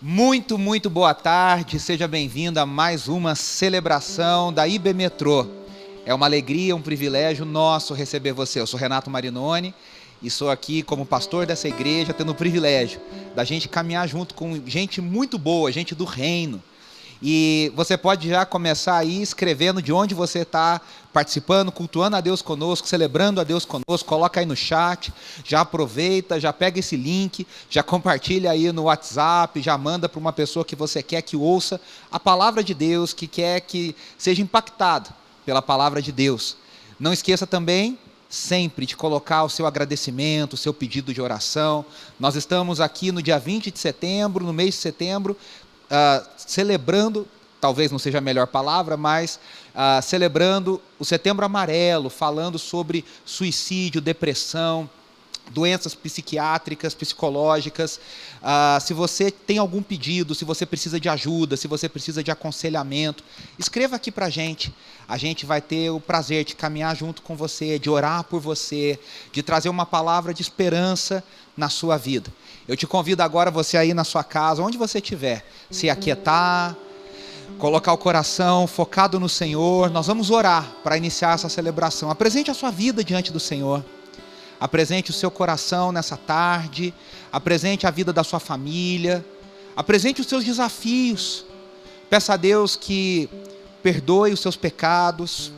Muito boa tarde, seja bem-vindo a mais uma celebração da IB Metrô. É uma alegria, um privilégio nosso receber você. Eu sou Renato Marinoni e sou aqui como pastor dessa igreja, tendo o privilégio da gente caminhar junto com gente muito boa, gente do reino. E você pode já começar aí escrevendo de onde você está participando, cultuando a Deus conosco, celebrando a Deus conosco. Coloca aí no chat, já aproveita, já pega esse link, já compartilha aí no WhatsApp, já manda para uma pessoa que você quer que ouça a palavra de Deus, que quer que seja impactado pela palavra de Deus. Não esqueça também sempre de colocar o seu agradecimento, o seu pedido de oração. Nós estamos aqui no dia 20 de setembro, no mês de setembro, celebrando, talvez não seja a melhor palavra, mas celebrando o Setembro Amarelo, falando sobre suicídio, depressão, doenças psiquiátricas, psicológicas. Se você tem algum pedido, se você precisa de ajuda, se você precisa de aconselhamento, escreva aqui para a gente vai ter o prazer de caminhar junto com você, de orar por você, de trazer uma palavra de esperança na sua vida. Eu te convido agora, você aí na sua casa, onde você estiver, se aquietar, colocar o coração focado no Senhor. Nós vamos orar para iniciar essa celebração. Apresente a sua vida diante do Senhor. Apresente o seu coração nessa tarde. Apresente a vida da sua família. Apresente os seus desafios. Peça a Deus que perdoe os seus pecados.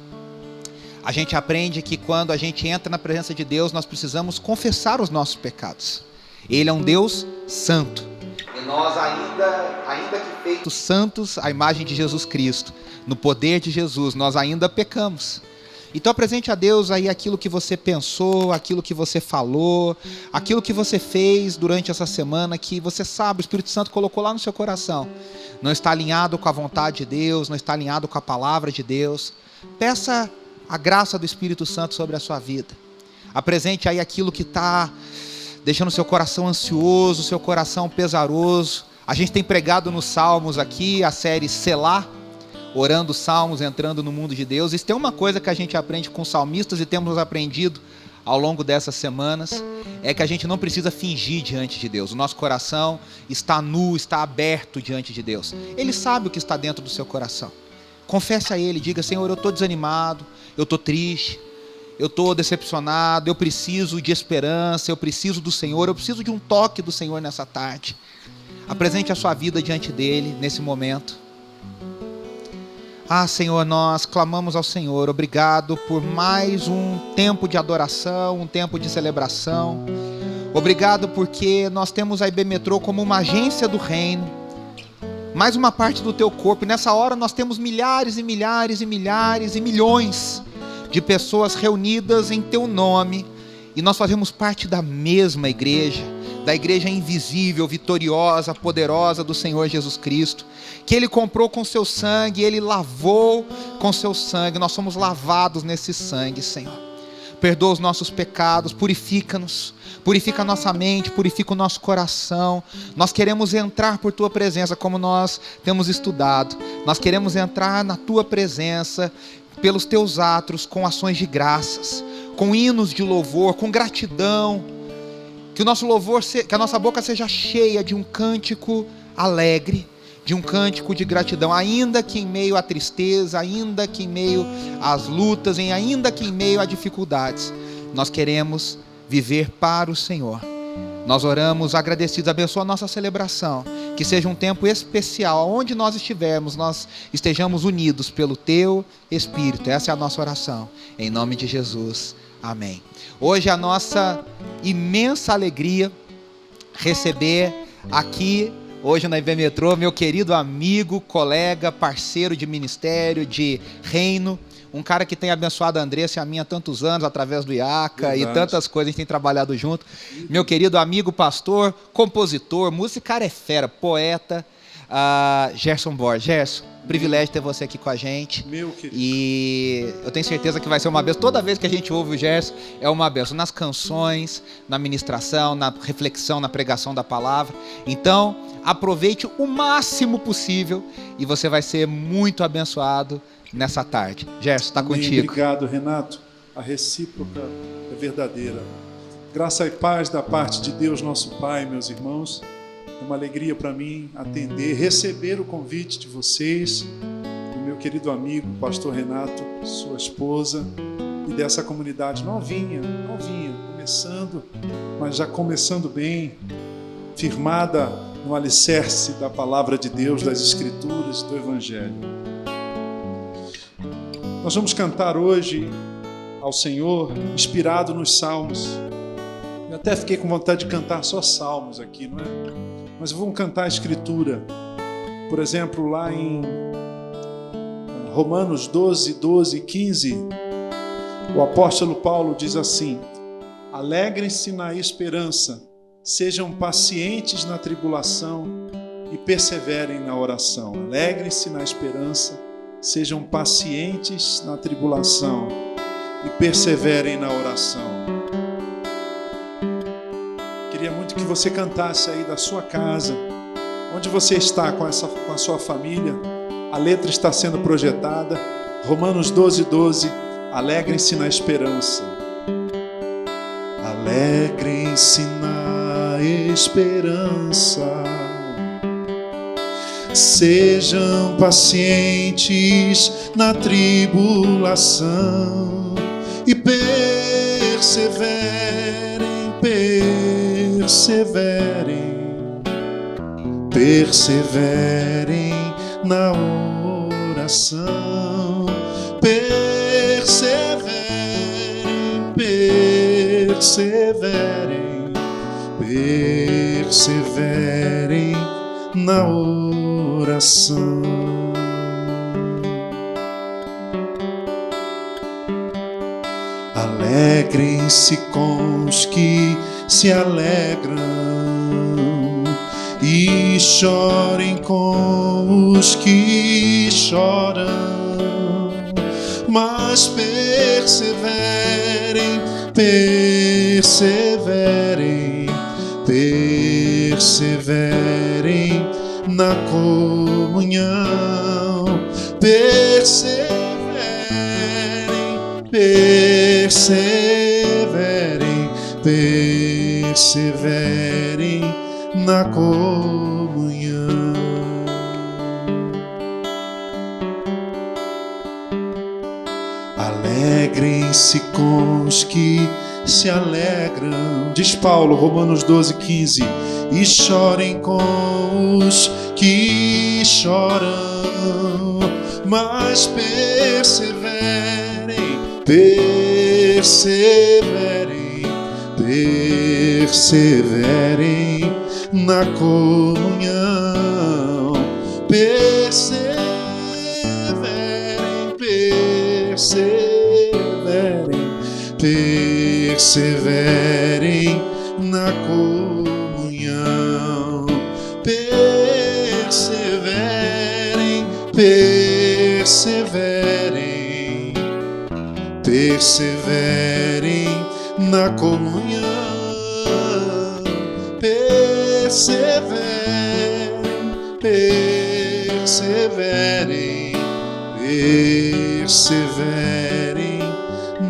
A gente aprende que quando a gente entra na presença de Deus, nós precisamos confessar os nossos pecados. Ele é um Deus santo. E nós ainda que feitos santos, à imagem de Jesus Cristo, no poder de Jesus, nós ainda pecamos. Então apresente a Deus aí aquilo que você pensou, aquilo que você falou, aquilo que você fez durante essa semana, que você sabe, o Espírito Santo colocou lá no seu coração. Não está alinhado com a vontade de Deus, não está alinhado com a palavra de Deus. Peça a graça do Espírito Santo sobre a sua vida. Apresente aí aquilo que está deixando o seu coração ansioso, seu coração pesaroso. A gente tem pregado nos Salmos aqui, a série Selá, orando os Salmos, entrando no mundo de Deus. E tem uma coisa que a gente aprende com os salmistas e temos aprendido ao longo dessas semanas, é que a gente não precisa fingir diante de Deus. O nosso coração está nu, está aberto diante de Deus. Ele sabe o que está dentro do seu coração. Confesse a Ele, diga: Senhor, eu estou desanimado, eu estou triste, eu estou decepcionado, eu preciso de esperança, eu preciso do Senhor, eu preciso de um toque do Senhor nessa tarde. Apresente a sua vida diante dEle nesse momento. Senhor, nós clamamos ao Senhor, obrigado por mais um tempo de adoração, um tempo de celebração. Obrigado porque nós temos a IB Metrô como uma agência do reino, mais uma parte do teu corpo. E nessa hora nós temos milhares e milhares e milhares e milhões de pessoas reunidas em teu nome, e nós fazemos parte da mesma igreja, da igreja invisível, vitoriosa, poderosa do Senhor Jesus Cristo, que Ele comprou com seu sangue, Ele lavou com seu sangue. Nós somos lavados nesse sangue, Senhor. Perdoa os nossos pecados, purifica-nos, purifica a nossa mente, purifica o nosso coração. Nós queremos entrar por Tua presença, como nós temos estudado. Nós queremos entrar na Tua presença, pelos Teus atos, com ações de graças, com hinos de louvor, com gratidão. Que o nosso louvor, que a nossa boca seja cheia de um cântico alegre, de um cântico de gratidão, ainda que em meio à tristeza, ainda que em meio às lutas, ainda que em meio a dificuldades. Nós queremos viver para o Senhor. Nós oramos agradecidos. Abençoa a nossa celebração, que seja um tempo especial, onde nós estivermos, nós estejamos unidos pelo Teu Espírito. Essa é a nossa oração, em nome de Jesus, amém. Hoje é a nossa imensa alegria receber aqui, hoje na IB Metrô, meu querido amigo, colega, parceiro de ministério, de reino, um cara que tem abençoado a Andressa e a mim há tantos anos, através do IACA. Verdade. E tantas coisas, a gente tem trabalhado junto. Meu querido amigo, pastor, compositor, músico, cara é fera, poeta, Gerson Borges. Gerson, privilégio ter você aqui com a gente. Meu querido. E eu tenho certeza que vai ser uma bênção. Toda vez que a gente ouve o Gerson, é uma bênção. Nas canções, na ministração, na reflexão, na pregação da palavra. Então, aproveite o máximo possível e você vai ser muito abençoado nessa tarde. Gerson, está contigo. Obrigado, Renato. A recíproca é verdadeira. Graça e paz da parte de Deus, nosso Pai, meus irmãos, É uma alegria para mim atender, receber o convite de vocês, do meu querido amigo, pastor Renato, sua esposa, e dessa comunidade novinha, começando, mas já começando bem, firmada no alicerce da palavra de Deus, das Escrituras, do Evangelho. Nós vamos cantar hoje ao Senhor, inspirado nos Salmos. Eu até fiquei com vontade de cantar só Salmos aqui, não é? Mas vamos cantar a Escritura. Por exemplo, lá em Romanos 12, 12 e 15, o apóstolo Paulo diz assim: alegrem-se na esperança, sejam pacientes na tribulação e perseverem na oração. Alegrem-se na esperança, sejam pacientes na tribulação e perseverem na oração. Queria muito que você cantasse aí da sua casa, onde você está com a sua família. A letra está sendo projetada. Romanos 12, 12. Alegrem-se na esperança. Alegrem-se na esperança. Sejam pacientes na tribulação e perseverem na oração. Perseverem na oração. Alegrem-se com os que se alegram e chorem com os que choram, mas perseverem na comunhão. Perseverem na comunhão. Alegrem-se com os que se alegram, diz Paulo, Romanos 12, 15, e chorem com os que choram, mas perseverem na comunhão. Perseverem na comunhão. Perseverem na comunhão. Perseverem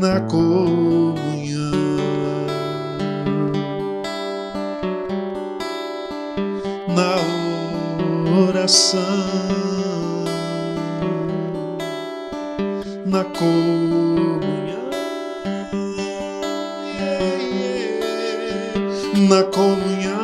na comunhão. Na oração, na comunhão, na comunhão.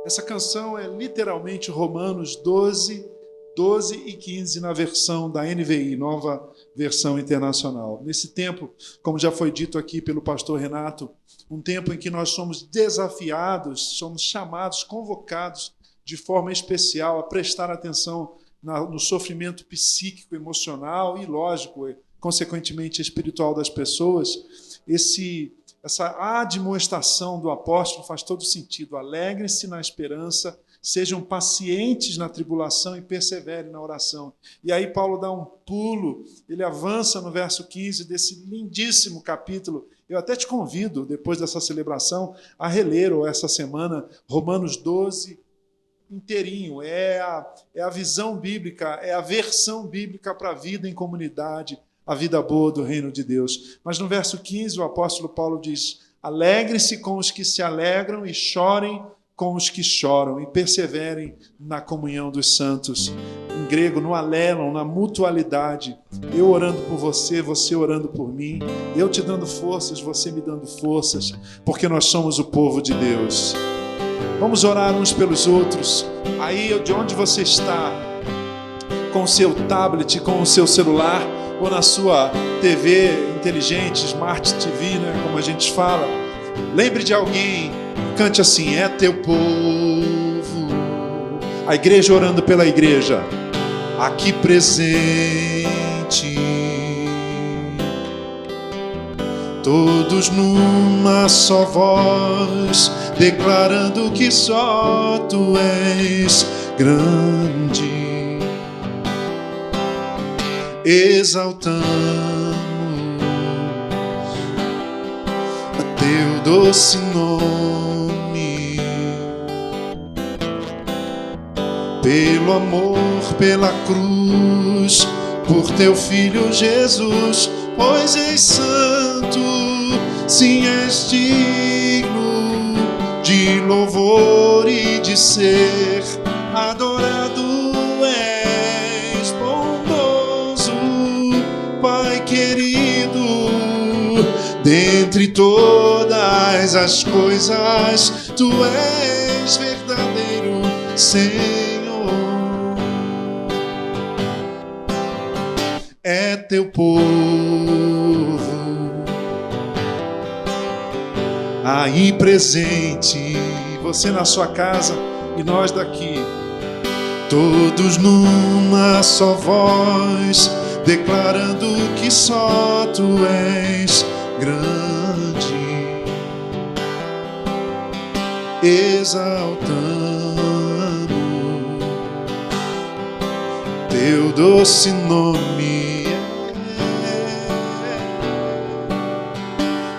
Essa canção é literalmente Romanos 12, 12 e 15 na versão da NVI, Nova Versão Internacional. Nesse tempo, como já foi dito aqui pelo pastor Renato, um tempo em que nós somos desafiados, somos chamados, convocados de forma especial a prestar atenção no sofrimento psíquico, emocional e, lógico, consequentemente espiritual das pessoas. Essa admoestação do apóstolo faz todo sentido. Alegrem-se na esperança, sejam pacientes na tribulação e perseverem na oração. E aí Paulo dá um pulo, ele avança no verso 15 desse lindíssimo capítulo. Eu até te convido, depois dessa celebração, a reler, ou essa semana, Romanos 12 inteirinho. É a visão bíblica, é a versão bíblica para a vida em comunidade, a vida boa do reino de Deus. Mas no verso 15, o apóstolo Paulo diz: alegre-se com os que se alegram e chorem com os que choram, e perseverem na comunhão dos santos. Em grego, no alelon, na mutualidade. Eu orando por você, você orando por mim, eu te dando forças, você me dando forças, porque nós somos o povo de Deus. Vamos orar uns pelos outros. Aí de onde você está, com o seu tablet, com o seu celular, ou na sua TV inteligente, Smart TV, né, como a gente fala, lembre de alguém, cante assim: é teu povo. A igreja orando pela igreja, aqui presente, todos numa só voz, declarando que só tu és grande, exaltamos a teu doce nome, pelo amor, pela cruz, por teu Filho Jesus, pois és santo, sim, és digno de louvor e de ser adorado. És bondoso, Pai querido, dentre todas as coisas, tu és verdadeiro Senhor. É teu povo aí presente, você na sua casa e nós daqui, todos numa só voz, declarando que só tu és grande, exaltando teu doce nome.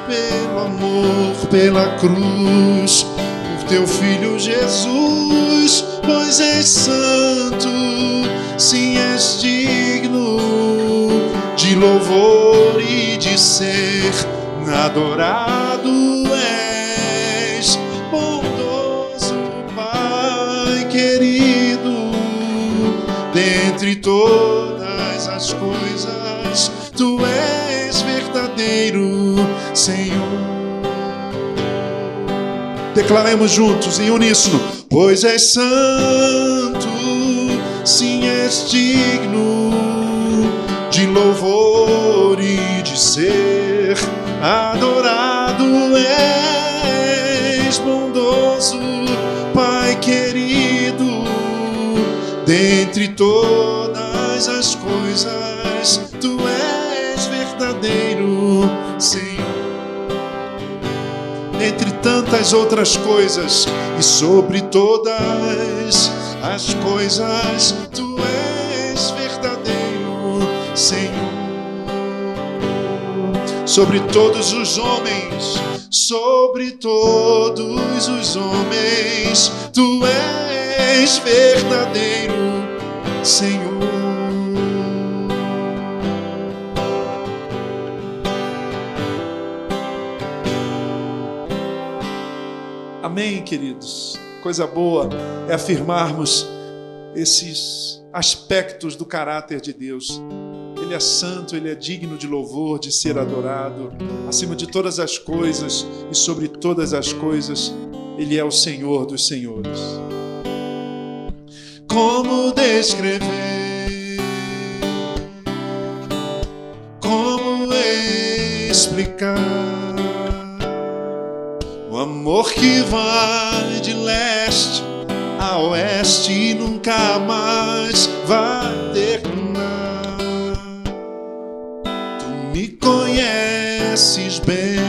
Pelo amor, pela cruz, por teu Filho Jesus, pois és santo, sim, és digno de louvor e de ser adorado. És bondoso, Pai querido, dentre todas as coisas, tu és verdadeiro Senhor. Declaremos juntos em uníssono: pois és santo, sim, és digno de louvor e de ser adorado. És bondoso, Pai querido, dentre todas as coisas, tu és verdadeiro Senhor. Entre tantas outras coisas e sobre todas as coisas, tu és verdadeiro Senhor. Sobre todos os homens, sobre todos os homens, tu és verdadeiro Senhor. Amém, queridos? Coisa boa é afirmarmos esses aspectos do caráter de Deus. Ele é santo, Ele é digno de louvor, de ser adorado, acima de todas as coisas e sobre todas as coisas, Ele é o Senhor dos senhores. Como descrever? Como explicar o amor que vai de leste a oeste e nunca mais vai terminar? Tu me conheces bem,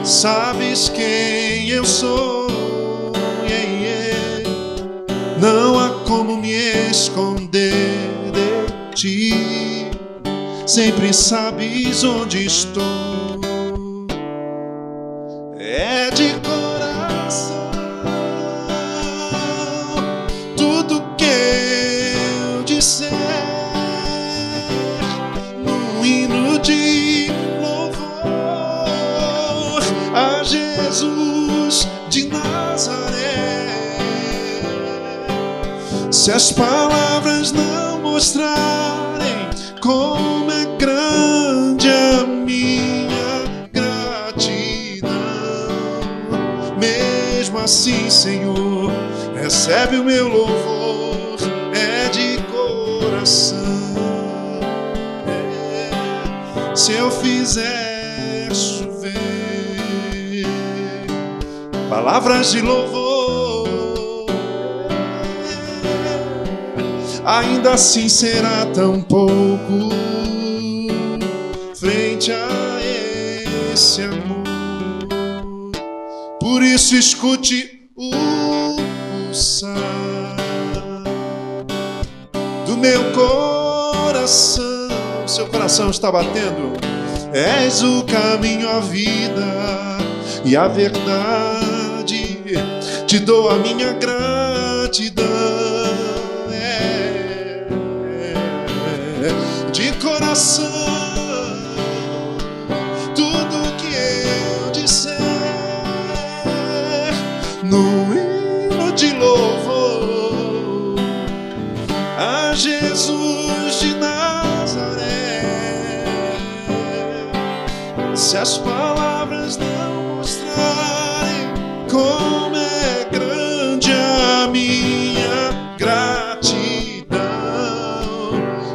sabes quem eu sou, não há como me esconder de ti, sempre sabes onde estou. É de coração tudo que eu disser, Jesus de Nazaré. Se as palavras não mostrarem como é grande a minha gratidão, mesmo assim, Senhor, recebe o meu louvor, é de coração. Se eu fizer chover palavras de louvor, ainda assim será tão pouco frente a esse amor. Por isso escute o pulsar do meu coração. Seu coração está batendo. És o caminho, a vida e a verdade. Te dou a minha gratidão. De coração, tudo que eu disser no hino de louvor a Jesus de Nazaré. Se as palavras não mostrarem como é grande a minha gratidão,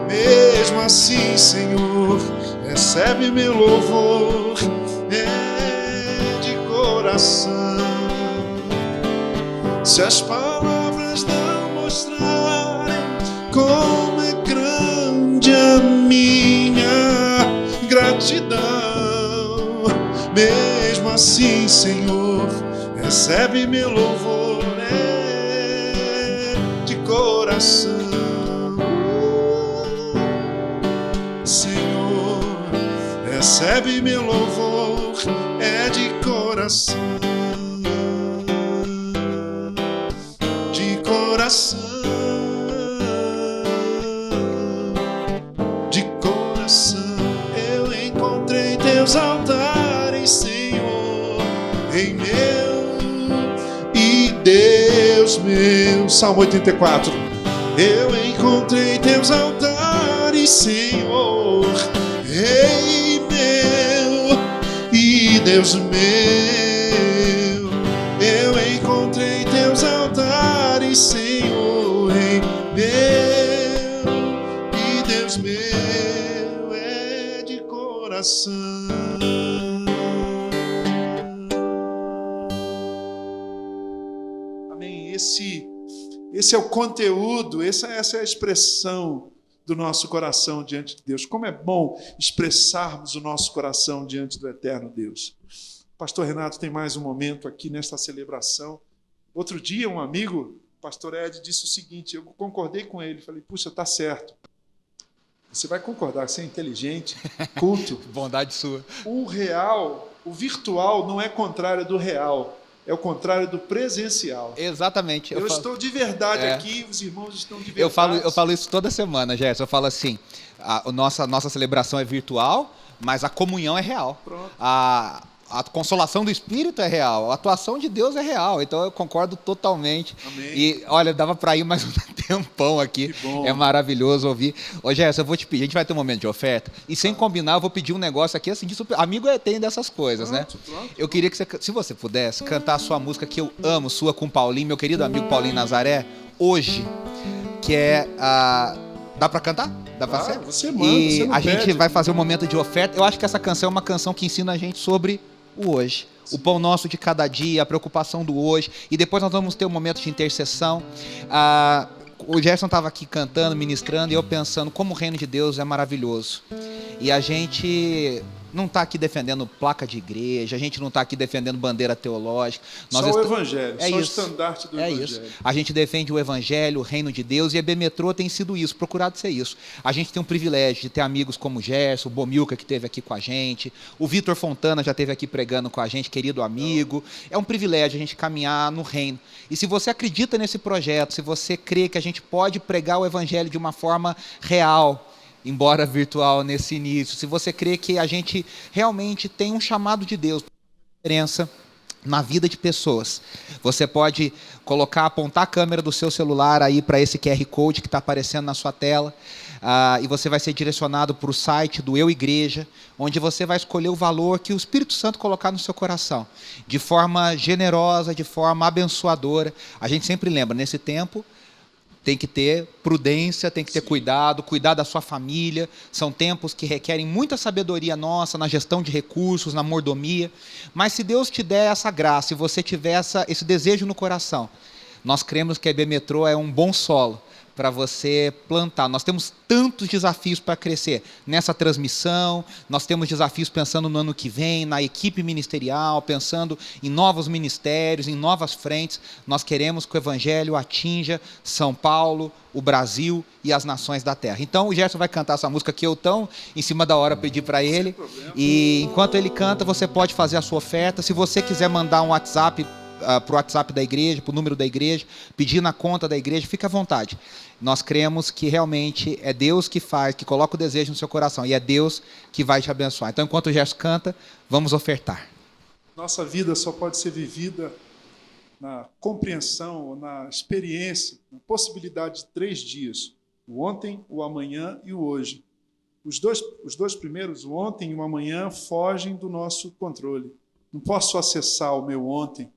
mesmo assim, Senhor, recebe meu louvor, é de coração. Se as palavras não mostrarem como é grande a minha gratidão, mesmo assim, Senhor, recebe meu louvor, é de coração. Senhor, recebe meu louvor, é de coração. De coração. De coração. Eu encontrei teus altares, Senhor, em meu e Deus meu. Salmo 84. Eu encontrei teus altares, Senhor, Rei meu e Deus meu. Eu encontrei teus altares, Senhor, Rei meu e Deus meu, é de coração. Amém. Esse é o conteúdo, essa é a expressão do nosso coração diante de Deus. Como é bom expressarmos o nosso coração diante do eterno Deus. O pastor Renato tem mais um momento aqui nesta celebração. Outro dia, um amigo, o pastor Ed, disse o seguinte, eu concordei com ele, falei, puxa, está certo. Você vai concordar, você é inteligente, culto. Bondade sua. O virtual não é contrário do real. É o contrário do presencial. Exatamente. Eu estou de verdade aqui, os irmãos estão de verdade. Eu falo isso toda semana, Gerson. Eu falo assim, a nossa celebração é virtual, mas a comunhão é real. Pronto. A consolação do Espírito é real, a atuação de Deus é real, então eu concordo totalmente. Amém. E olha, dava para ir mais um tempão aqui, que bom. É maravilhoso ouvir. Ô Gerson, eu vou te pedir, a gente vai ter um momento de oferta, e sem combinar eu vou pedir um negócio aqui, assim, de super... amigo tem dessas coisas, pronto, né? Pronto. Eu queria que você, se você pudesse, cantar a sua música que eu amo, sua com o Paulinho, meu querido amigo Paulinho Nazaré, hoje, que é a... Dá para cantar? Dá para ser? Você manda, e você não a gente pede. vai fazer um momento de oferta. Eu acho que essa canção é uma canção que ensina a gente sobre o hoje. O pão nosso de cada dia, a preocupação do hoje. E depois nós vamos ter um momento de intercessão. O Gerson estava aqui cantando, ministrando, e eu pensando como o reino de Deus é maravilhoso. E a gente não está aqui defendendo placa de igreja, a gente não está aqui defendendo bandeira teológica. Só o Evangelho, só o isso. estandarte do Evangelho. Isso. A gente defende o Evangelho, o reino de Deus, e a EB Metrô tem sido isso, procurado ser isso. A gente tem um privilégio de ter amigos como o Gerson, o Bomilca, que esteve aqui com a gente, o Vitor Fontana já esteve aqui pregando com a gente, querido amigo. É um privilégio a gente caminhar no reino. E se você acredita nesse projeto, se você crê que a gente pode pregar o Evangelho de uma forma real, embora virtual nesse início, se você crê que a gente realmente tem um chamado de Deus, diferença, na vida de pessoas. Você pode apontar a câmera do seu celular aí para esse QR Code que está aparecendo na sua tela, e você vai ser direcionado para o site do Eu Igreja, onde você vai escolher o valor que o Espírito Santo colocar no seu coração, de forma generosa, de forma abençoadora. A gente sempre lembra, nesse tempo, tem que ter prudência, tem que ter cuidado, cuidar da sua família. São tempos que requerem muita sabedoria nossa na gestão de recursos, na mordomia. Mas se Deus te der essa graça e você tiver esse desejo no coração, nós cremos que a IB Metrô é um bom solo para você plantar. Nós temos tantos desafios para crescer nessa transmissão, nós temos desafios pensando no ano que vem, na equipe ministerial, pensando em novos ministérios, em novas frentes. Nós queremos que o Evangelho atinja São Paulo, o Brasil e as nações da terra. Então o Gerson vai cantar essa música que eu tão em cima da hora pedi para ele, e enquanto ele canta você pode fazer a sua oferta. Se você quiser mandar um WhatsApp para o WhatsApp da igreja, para o número da igreja, pedir na conta da igreja, fique à vontade. Nós cremos que realmente é Deus que faz, que coloca o desejo no seu coração, e é Deus que vai te abençoar. Então, enquanto o Gerson canta, vamos ofertar. Nossa vida só pode ser vivida na compreensão, na experiência, na possibilidade de 3 dias: o ontem, o amanhã e o hoje. Os dois primeiros, o ontem e o amanhã, fogem do nosso controle. Não posso acessar o meu ontem,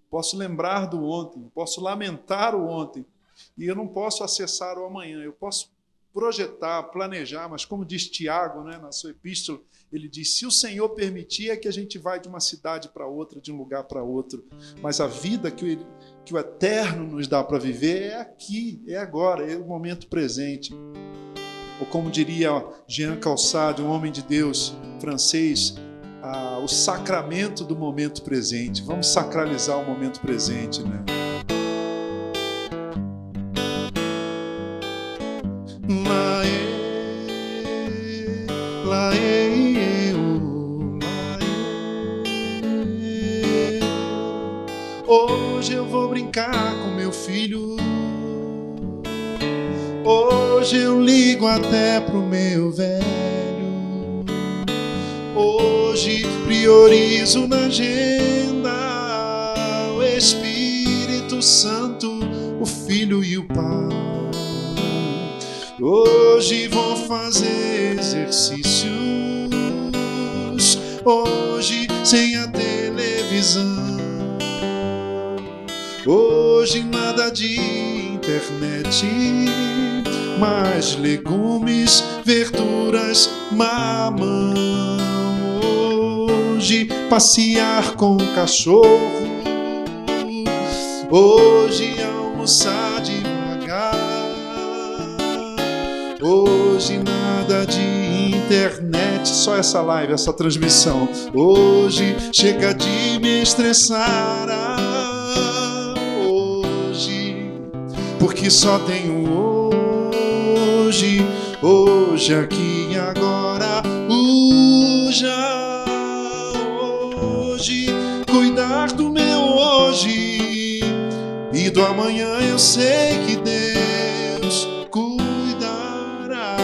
posso lembrar do ontem, posso lamentar o ontem, e eu não posso acessar o amanhã. Eu posso projetar, planejar, mas como diz Tiago, né, na sua epístola, ele diz: se o Senhor permitir, é que a gente vai de uma cidade para outra, de um lugar para outro. Mas a vida que o Eterno nos dá para viver é aqui, é agora, é o momento presente. Ou como diria Jean Calçade, um homem de Deus francês, o sacramento do momento presente. Vamos sacralizar o momento presente, né? Hoje eu vou brincar com meu filho. Hoje eu ligo até pro meu velho. Hoje priorizo na agenda o Espírito Santo, o Filho e o Pai. Hoje vou fazer exercícios, hoje sem a televisão. Hoje nada de internet, mas legumes, verduras, mamão. Hoje passear com o cachorro, hoje almoçar devagar. Hoje nada de internet, só essa live, essa transmissão. Hoje chega de me estressar. Hoje, porque só tenho hoje, hoje aqui e agora. Hoje, cuidar do meu hoje, e do amanhã eu sei que Deus cuidará.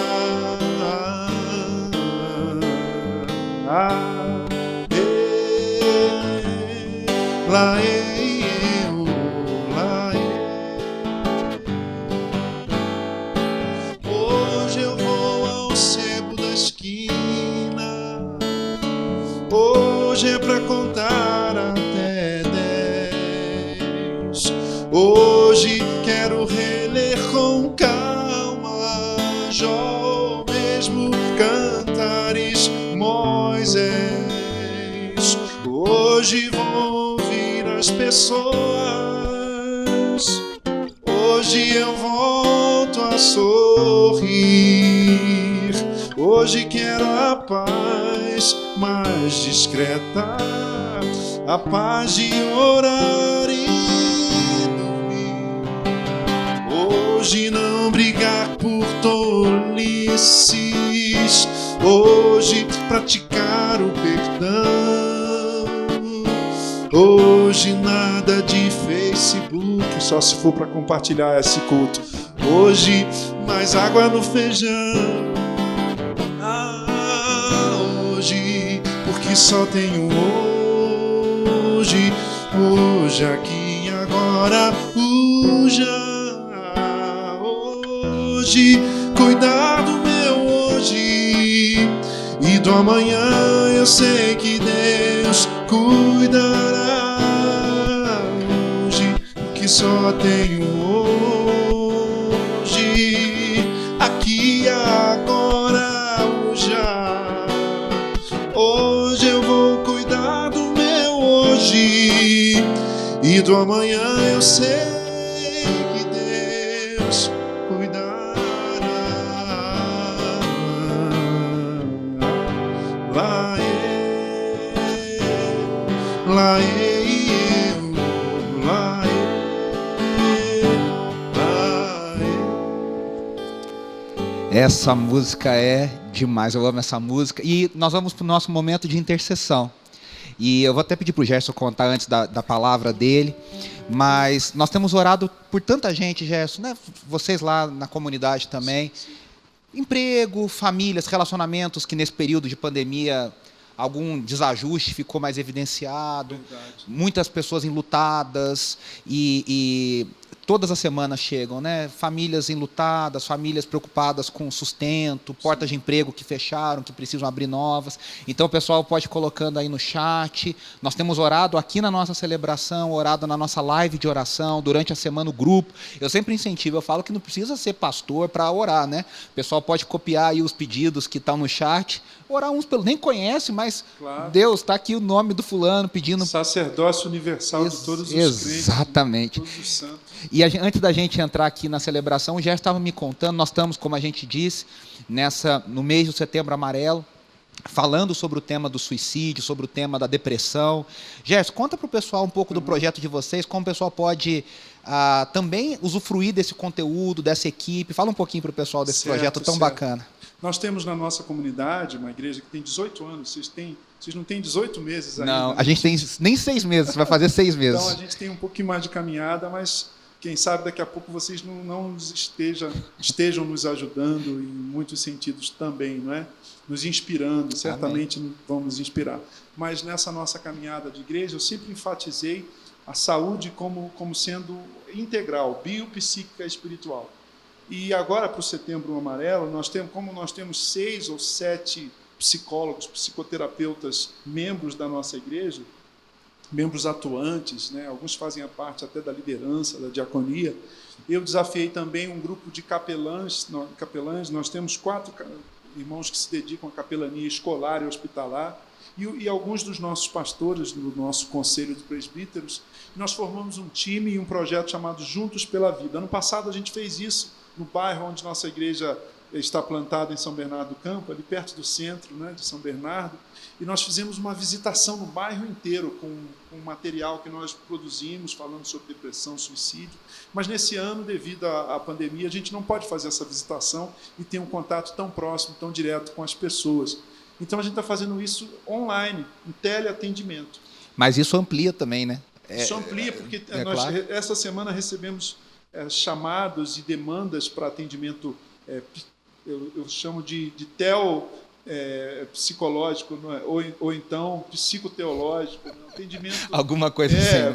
Hoje eu vou ao sebo da esquina. Hoje é pra contar até 10. Hoje quero reler com calma Jó, mesmo Cantares, Moisés. Hoje vou ouvir as pessoas. Hoje eu volto a sorrir. Hoje quero a paz mais discreta, a paz de orar e dormir. Hoje não brigar por tolices, hoje praticar o perdão. Hoje nada de Facebook, só se for para compartilhar esse culto. Hoje mais água no feijão. Hoje, porque só tenho hoje. hoje, aqui e agora, hoje, cuidar do meu hoje e do amanhã. Eu sei que Deus cuidará hoje, que só tenho hoje, aqui e agora, hoje eu vou cuidar do meu hoje e do amanhã. Eu sei que Deus cuidará. Lá Essa música é demais, eu amo essa música. E nós vamos para o nosso momento de intercessão. E eu vou até pedir para o Gerson contar antes da palavra dele, mas nós temos orado por tanta gente, Gerson, né? Vocês lá na comunidade também. Emprego, famílias, relacionamentos que nesse período de pandemia algum desajuste ficou mais evidenciado. Verdade. Muitas pessoas enlutadas e todas as semanas chegam, né? Famílias enlutadas, famílias preocupadas com sustento, portas de emprego que fecharam, que precisam abrir novas. Então o pessoal pode ir colocando aí no chat. Nós temos orado aqui na nossa celebração, orado na nossa live de oração, durante a semana o grupo. Eu sempre incentivo, eu falo que não precisa ser pastor para orar, né? O pessoal pode copiar aí os pedidos que estão no chat, orar uns pelos, nem conhece, mas claro. Deus, está aqui o nome do fulano pedindo. Sacerdócio universal de todos os exatamente. crentes, de todos os santos. E antes da gente entrar aqui na celebração, o Gerson estava me contando, nós estamos, como a gente disse, no mês do Setembro Amarelo, falando sobre o tema do suicídio, sobre o tema da depressão. Gerson, conta para o pessoal um pouco do projeto de vocês, como o pessoal pode também usufruir desse conteúdo, dessa equipe. Fala um pouquinho para o pessoal desse projeto tão bacana. Nós temos na nossa comunidade uma igreja que tem 18 anos. Vocês não têm 18 meses ainda? Não, a gente tem nem 6 meses, vai fazer 6 meses. Então a gente tem um pouquinho mais de caminhada, mas quem sabe daqui a pouco vocês não estejam nos ajudando em muitos sentidos também, não é? Nos inspirando, certamente. Amém. Vão nos inspirar. Mas nessa nossa caminhada de igreja, eu sempre enfatizei a saúde como sendo integral, biopsíquica e espiritual. E agora, para o Setembro Amarelo, nós temos 6 ou 7 psicólogos, psicoterapeutas, membros da nossa igreja, membros atuantes, né? Alguns fazem a parte até da liderança, da diaconia. Eu desafiei também um grupo de capelães. Nós temos 4 irmãos que se dedicam à capelania escolar e hospitalar, e alguns dos nossos pastores, do nosso conselho de presbíteros. Nós formamos um time e um projeto chamado Juntos pela Vida. Ano passado a gente fez isso no bairro onde nossa igreja está plantada, em São Bernardo do Campo, ali perto do centro, né, de São Bernardo, e nós fizemos uma visitação no bairro inteiro com material que nós produzimos, falando sobre depressão, suicídio. Mas nesse ano, devido à pandemia, a gente não pode fazer essa visitação e ter um contato tão próximo, tão direto com as pessoas. Então a gente está fazendo isso online, em teleatendimento. Mas isso amplia também, né? Isso amplia, porque nós, claro. Essa semana recebemos chamados e demandas para atendimento, eu chamo de psicológico, não é? ou então psicoteológico, atendimento. Alguma coisa assim.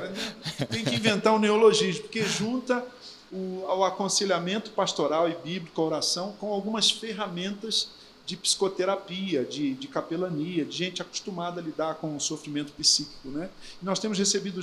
Tem que inventar um neologismo, porque junta o aconselhamento pastoral e bíblico, a oração, com algumas ferramentas de psicoterapia, de capelania, de gente acostumada a lidar com o sofrimento psíquico, né? E nós temos recebido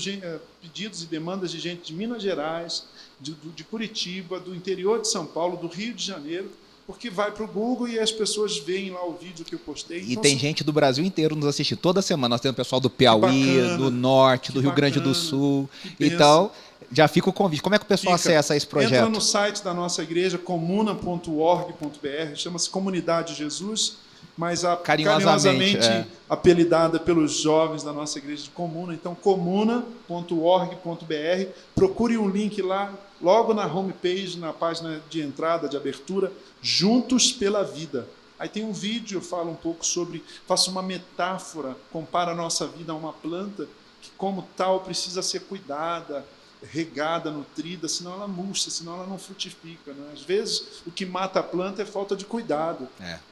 pedidos e demandas de gente de Minas Gerais, de Curitiba, do interior de São Paulo, do Rio de Janeiro, porque vai para o Google e as pessoas veem lá o vídeo que eu postei. E então, tem gente do Brasil inteiro nos assistindo toda semana. Nós temos pessoal do Piauí, do Norte, do Rio Grande do Sul. Então, já fica o convite. Como é que o pessoal acessa esse projeto? Entra no site da nossa igreja, comuna.org.br, chama-se Comunidade Jesus, mas carinhosamente apelidada pelos jovens da nossa igreja de Comuna. Então, comuna.org.br. Procure um link lá, logo na homepage, na página de entrada, de abertura, Juntos pela Vida. Aí tem um vídeo, eu falo um pouco sobre, faço uma metáfora, comparo a nossa vida a uma planta, que como tal precisa ser cuidada, regada, nutrida, senão ela murcha, senão ela não frutifica. Né? Às vezes, o que mata a planta é falta de cuidado.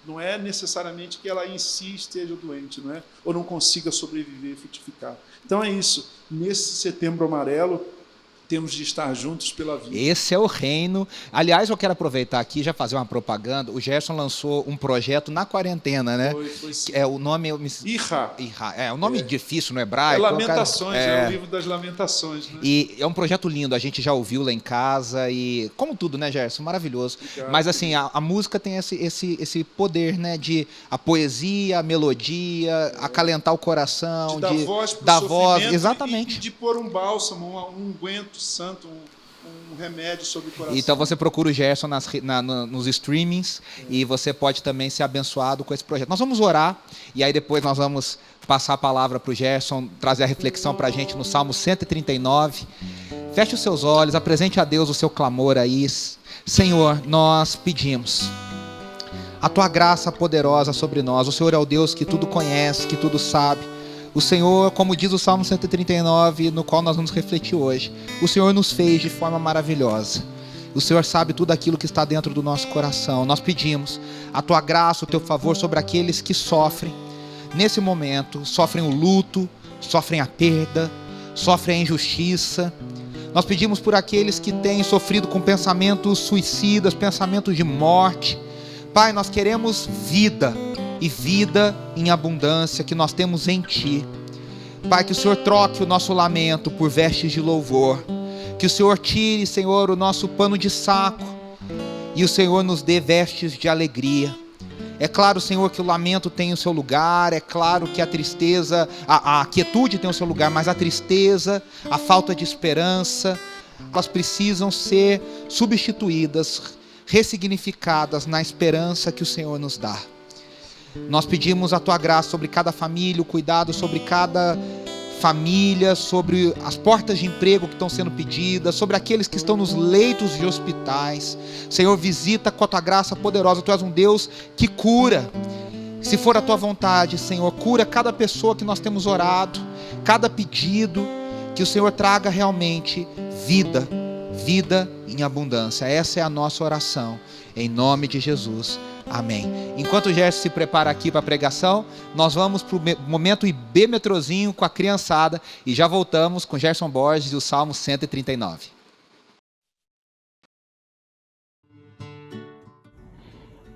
Não é necessariamente que ela em si esteja doente, não é? Ou não consiga sobreviver e frutificar. Então é isso. Nesse Setembro Amarelo, temos de estar juntos pela vida. Esse é o reino. Aliás, eu quero aproveitar aqui e já fazer uma propaganda. O Gerson lançou um projeto na quarentena, né? Foi sim. O nome... Irra. É um nome difícil no hebraico. Lamentações, é o livro das Lamentações. Né? E é um projeto lindo, a gente já ouviu lá em casa e... Como tudo, né, Gerson? Maravilhoso. Obrigado. Mas assim, a música tem esse poder, né? De a poesia, a melodia, acalentar o coração. De dar voz para o sofrimento, exatamente. E de pôr um bálsamo, um unguento santo, um remédio sobre o coração. Então você procura o Gerson nos streamings e você pode também ser abençoado com esse projeto. Nós vamos orar e aí depois nós vamos passar a palavra para o Gerson, trazer a reflexão para a gente no Salmo 139. Feche os seus olhos, apresente a Deus o seu clamor aí. Senhor, nós pedimos a Tua graça poderosa sobre nós. O Senhor é o Deus que tudo conhece, que tudo sabe. O Senhor, como diz o Salmo 139, no qual nós vamos refletir hoje, o Senhor nos fez de forma maravilhosa. O Senhor sabe tudo aquilo que está dentro do nosso coração. Nós pedimos a Tua graça, o Teu favor sobre aqueles que sofrem nesse momento, sofrem o luto, sofrem a perda, sofrem a injustiça. Nós pedimos por aqueles que têm sofrido com pensamentos suicidas, pensamentos de morte. Pai, nós queremos vida, e vida em abundância que nós temos em Ti. Pai, que o Senhor troque o nosso lamento por vestes de louvor, que o Senhor tire, Senhor, o nosso pano de saco e o Senhor nos dê vestes de alegria. É claro, Senhor, que o lamento tem o seu lugar, é claro que a tristeza, a quietude tem o seu lugar, mas a tristeza, a falta de esperança, elas precisam ser substituídas, ressignificadas na esperança que o Senhor nos dá. Nós pedimos a Tua graça sobre cada família, o cuidado sobre cada família, sobre as portas de emprego que estão sendo pedidas, sobre aqueles que estão nos leitos de hospitais. Senhor, visita com a Tua graça poderosa. Tu és um Deus que cura. Se for a Tua vontade, Senhor, cura cada pessoa que nós temos orado, cada pedido, que o Senhor traga realmente vida, vida em abundância. Essa é a nossa oração, em nome de Jesus. Amém. Enquanto o Gerson se prepara aqui para a pregação, nós vamos para o momento IB Metrozinho com a criançada e já voltamos com Gerson Borges e o Salmo 139.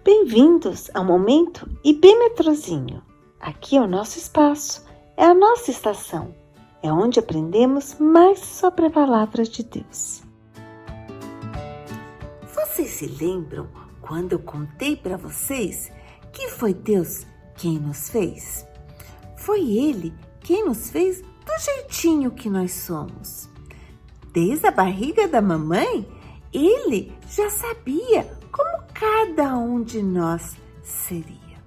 Bem-vindos ao momento IB Metrozinho. Aqui é o nosso espaço, é a nossa estação, é onde aprendemos mais sobre a palavra de Deus. Vocês se lembram quando eu contei para vocês que foi Deus quem nos fez? Foi Ele quem nos fez do jeitinho que nós somos. Desde a barriga da mamãe, Ele já sabia como cada um de nós seria.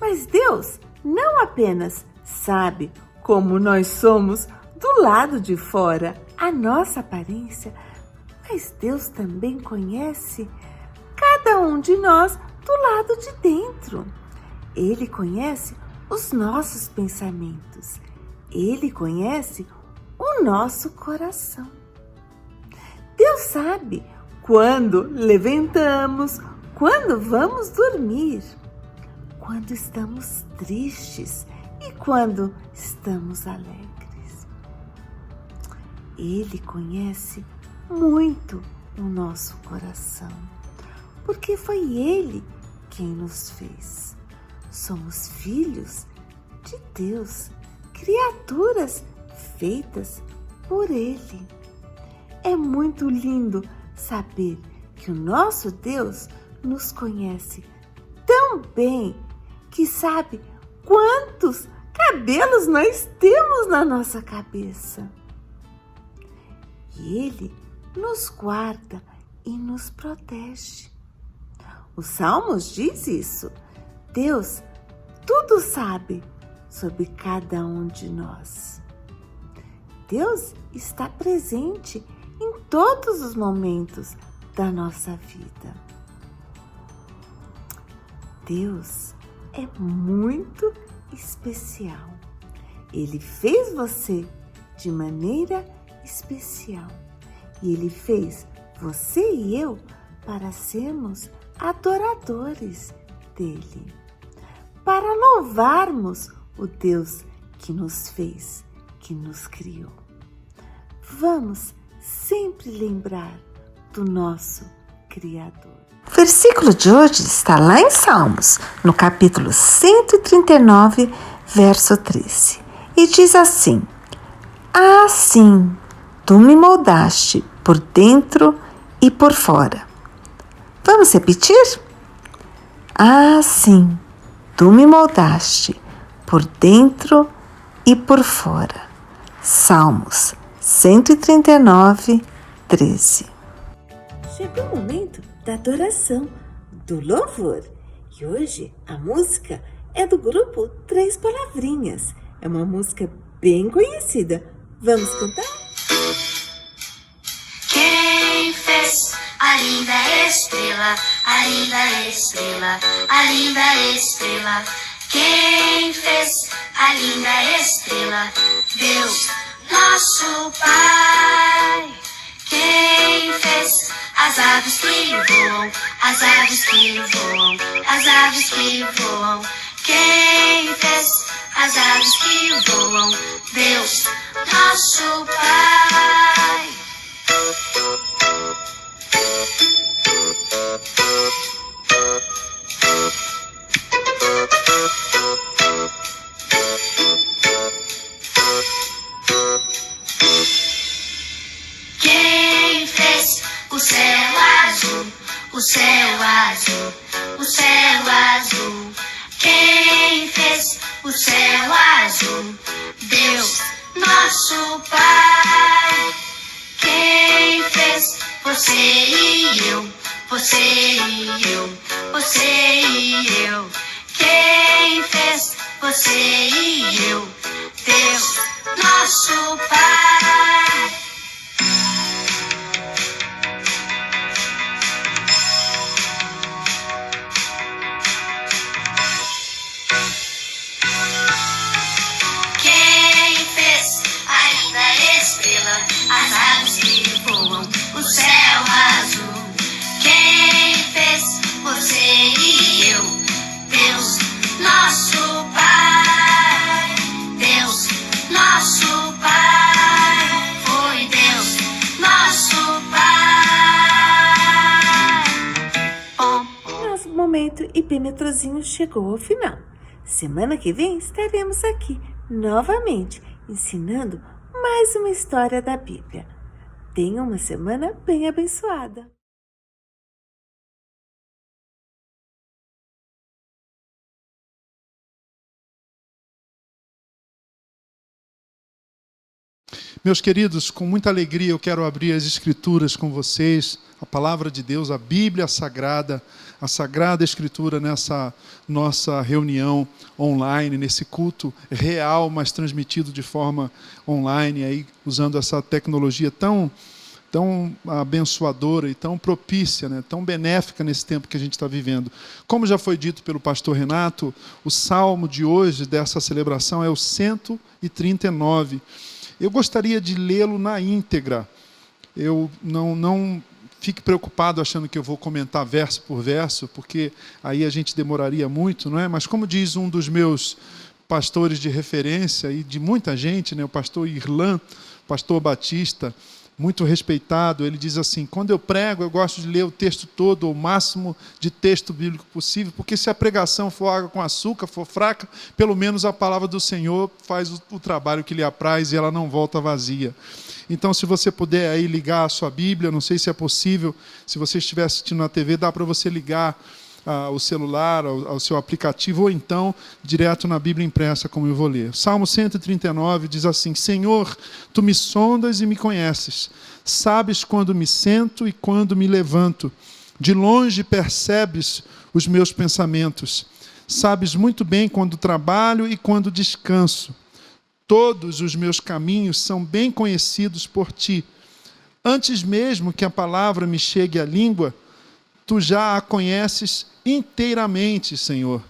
Mas Deus não apenas sabe como nós somos do lado de fora, a nossa aparência, mas Deus também conhece cada um de nós do lado de dentro. Ele conhece os nossos pensamentos. Ele conhece o nosso coração. Deus sabe quando levantamos, quando vamos dormir, quando estamos tristes e quando estamos alegres. Ele conhece muito o nosso coração, porque foi Ele quem nos fez. Somos filhos de Deus, criaturas feitas por Ele. É muito lindo saber que o nosso Deus nos conhece tão bem que sabe quantos cabelos nós temos na nossa cabeça. E Ele nos guarda e nos protege. Os Salmos diz isso. Deus tudo sabe sobre cada um de nós. Deus está presente em todos os momentos da nossa vida. Deus é muito especial. Ele fez você de maneira especial. E Ele fez você e eu para sermos adoradores dEle, para louvarmos o Deus que nos fez, que nos criou. Vamos sempre lembrar do nosso Criador. O versículo de hoje está lá em Salmos, no capítulo 139, verso 13. E diz assim: Assim, tu me moldaste por dentro e por fora. Vamos repetir? Assim, tu me moldaste por dentro e por fora. Salmos 139, 13. Chegou o momento da adoração, do louvor. E hoje a música é do grupo Três Palavrinhas. É uma música bem conhecida. Vamos cantar? Quem fez a linda estrela, a linda estrela, a linda estrela? Quem fez a linda estrela? Deus, nosso Pai. Quem fez as aves que voam, as aves que voam, as aves que voam? Quem fez as aves que voam? Deus, nosso Pai. Quem fez o céu azul, o céu azul, o céu azul? Quem fez o céu azul? Deus, nosso Pai. Quem fez você e eu, você e eu, você e eu? Quem fez você e eu? Deus, nosso Pai. Quem fez a linda estrela, as aves que voam, o céu azul? Quem fez você e eu? Deus, nosso Pai. Deus, nosso Pai. Foi Deus, nosso Pai. Nosso momento Ipêmetrozinho chegou ao final. Semana que vem estaremos aqui novamente ensinando mais uma história da Bíblia. Tenha uma semana bem abençoada. Meus queridos, com muita alegria eu quero abrir as Escrituras com vocês, a Palavra de Deus, a Bíblia Sagrada, a Sagrada Escritura nessa nossa reunião online, nesse culto real, mas transmitido de forma online, aí, usando essa tecnologia tão abençoadora e tão propícia, né, tão benéfica nesse tempo que a gente está vivendo. Como já foi dito pelo pastor Renato, o salmo de hoje, dessa celebração, é o 139. Eu gostaria de lê-lo na íntegra. Eu não fique preocupado achando que eu vou comentar verso por verso, porque aí a gente demoraria muito, não é? Mas como diz um dos meus pastores de referência e de muita gente, né, o pastor Irlan, pastor batista, muito respeitado, ele diz assim: quando eu prego, eu gosto de ler o texto todo, o máximo de texto bíblico possível, porque se a pregação for água com açúcar, for fraca, pelo menos a palavra do Senhor faz o trabalho que lhe apraz e ela não volta vazia. Então, se você puder aí ligar a sua Bíblia, não sei se é possível, se você estiver assistindo na TV, dá para você ligar o celular, ao seu aplicativo, ou então direto na Bíblia impressa, como eu vou ler. Salmo 139 diz assim: Senhor, tu me sondas e me conheces, sabes quando me sento e quando me levanto, de longe percebes os meus pensamentos, sabes muito bem quando trabalho e quando descanso. Todos os meus caminhos são bem conhecidos por ti. Antes mesmo que a palavra me chegue à língua, tu já a conheces inteiramente, Senhor.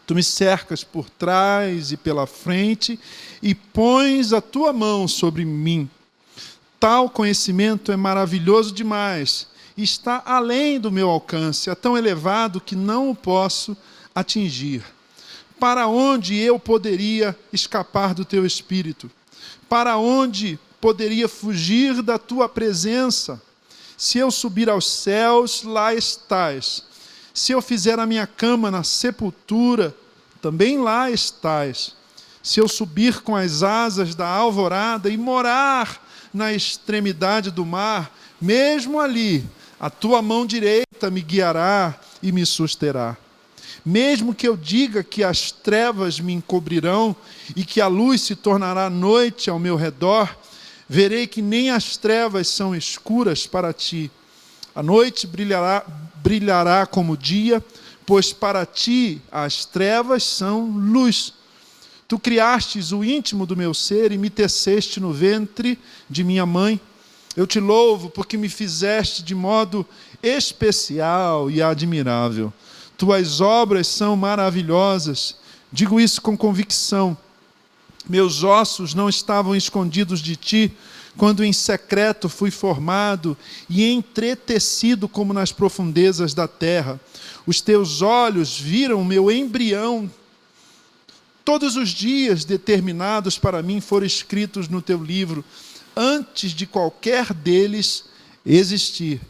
Tu me cercas por trás e pela frente e pões a tua mão sobre mim. Tal conhecimento é maravilhoso demais e está além do meu alcance, é tão elevado que não o posso atingir. Para onde eu poderia escapar do teu Espírito? Para onde poderia fugir da tua presença? Se eu subir aos céus, lá estás. Se eu fizer a minha cama na sepultura, também lá estás. Se eu subir com as asas da alvorada e morar na extremidade do mar, mesmo ali, a tua mão direita me guiará e me susterá. Mesmo que eu diga que as trevas me encobrirão e que a luz se tornará noite ao meu redor, verei que nem as trevas são escuras para ti. A noite brilhará como dia, pois para ti as trevas são luz. Tu criastes o íntimo do meu ser e me teceste no ventre de minha mãe. Eu te louvo porque me fizeste de modo especial e admirável. Tuas obras são maravilhosas. Digo isso com convicção. Meus ossos não estavam escondidos de ti, quando em secreto fui formado e entretecido como nas profundezas da terra. Os teus olhos viram o meu embrião. Todos os dias determinados para mim foram escritos no teu livro, antes de qualquer deles existir.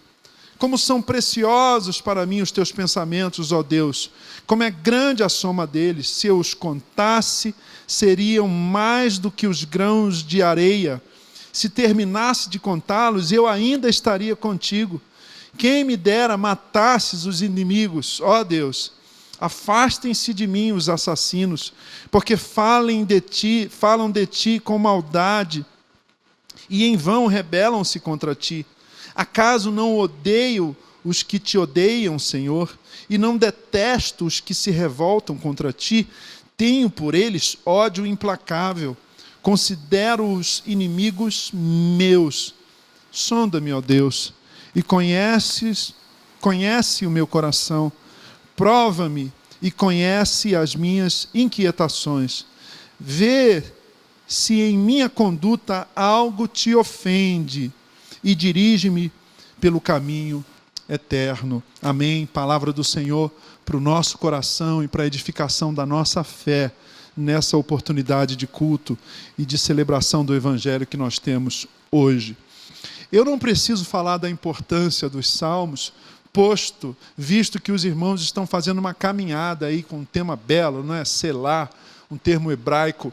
Como são preciosos para mim os teus pensamentos, ó Deus. Como é grande a soma deles. Se eu os contasse, seriam mais do que os grãos de areia. Se terminasse de contá-los, eu ainda estaria contigo. Quem me dera matasses os inimigos, ó Deus. Afastem-se de mim os assassinos, porque falam de ti com maldade, e em vão rebelam-se contra ti. Acaso não odeio os que te odeiam, Senhor, e não detesto os que se revoltam contra ti? Tenho por eles ódio implacável, considero-os inimigos meus. Sonda-me, ó Deus, e conhece o meu coração. Prova-me e conhece as minhas inquietações. Vê se em minha conduta algo te ofende e dirige-me pelo caminho eterno. Amém. Palavra do Senhor para o nosso coração e para a edificação da nossa fé nessa oportunidade de culto e de celebração do Evangelho que nós temos hoje. Eu não preciso falar da importância dos salmos, visto que os irmãos estão fazendo uma caminhada aí com um tema belo, não é? Selá, um termo hebraico,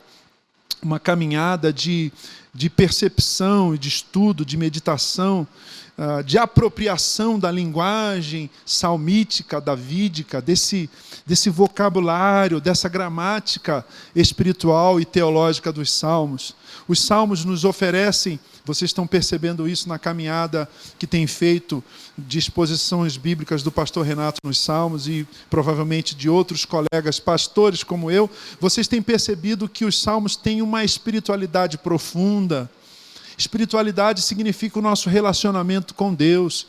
uma caminhada de percepção e de estudo, de meditação, de apropriação da linguagem salmítica, davídica, desse vocabulário, dessa gramática espiritual e teológica dos salmos. Os salmos nos oferecem, vocês estão percebendo isso na caminhada que tem feito de exposições bíblicas do pastor Renato nos salmos e provavelmente de outros colegas pastores como eu, vocês têm percebido que os salmos têm uma espiritualidade profunda. Espiritualidade significa o nosso relacionamento com Deus.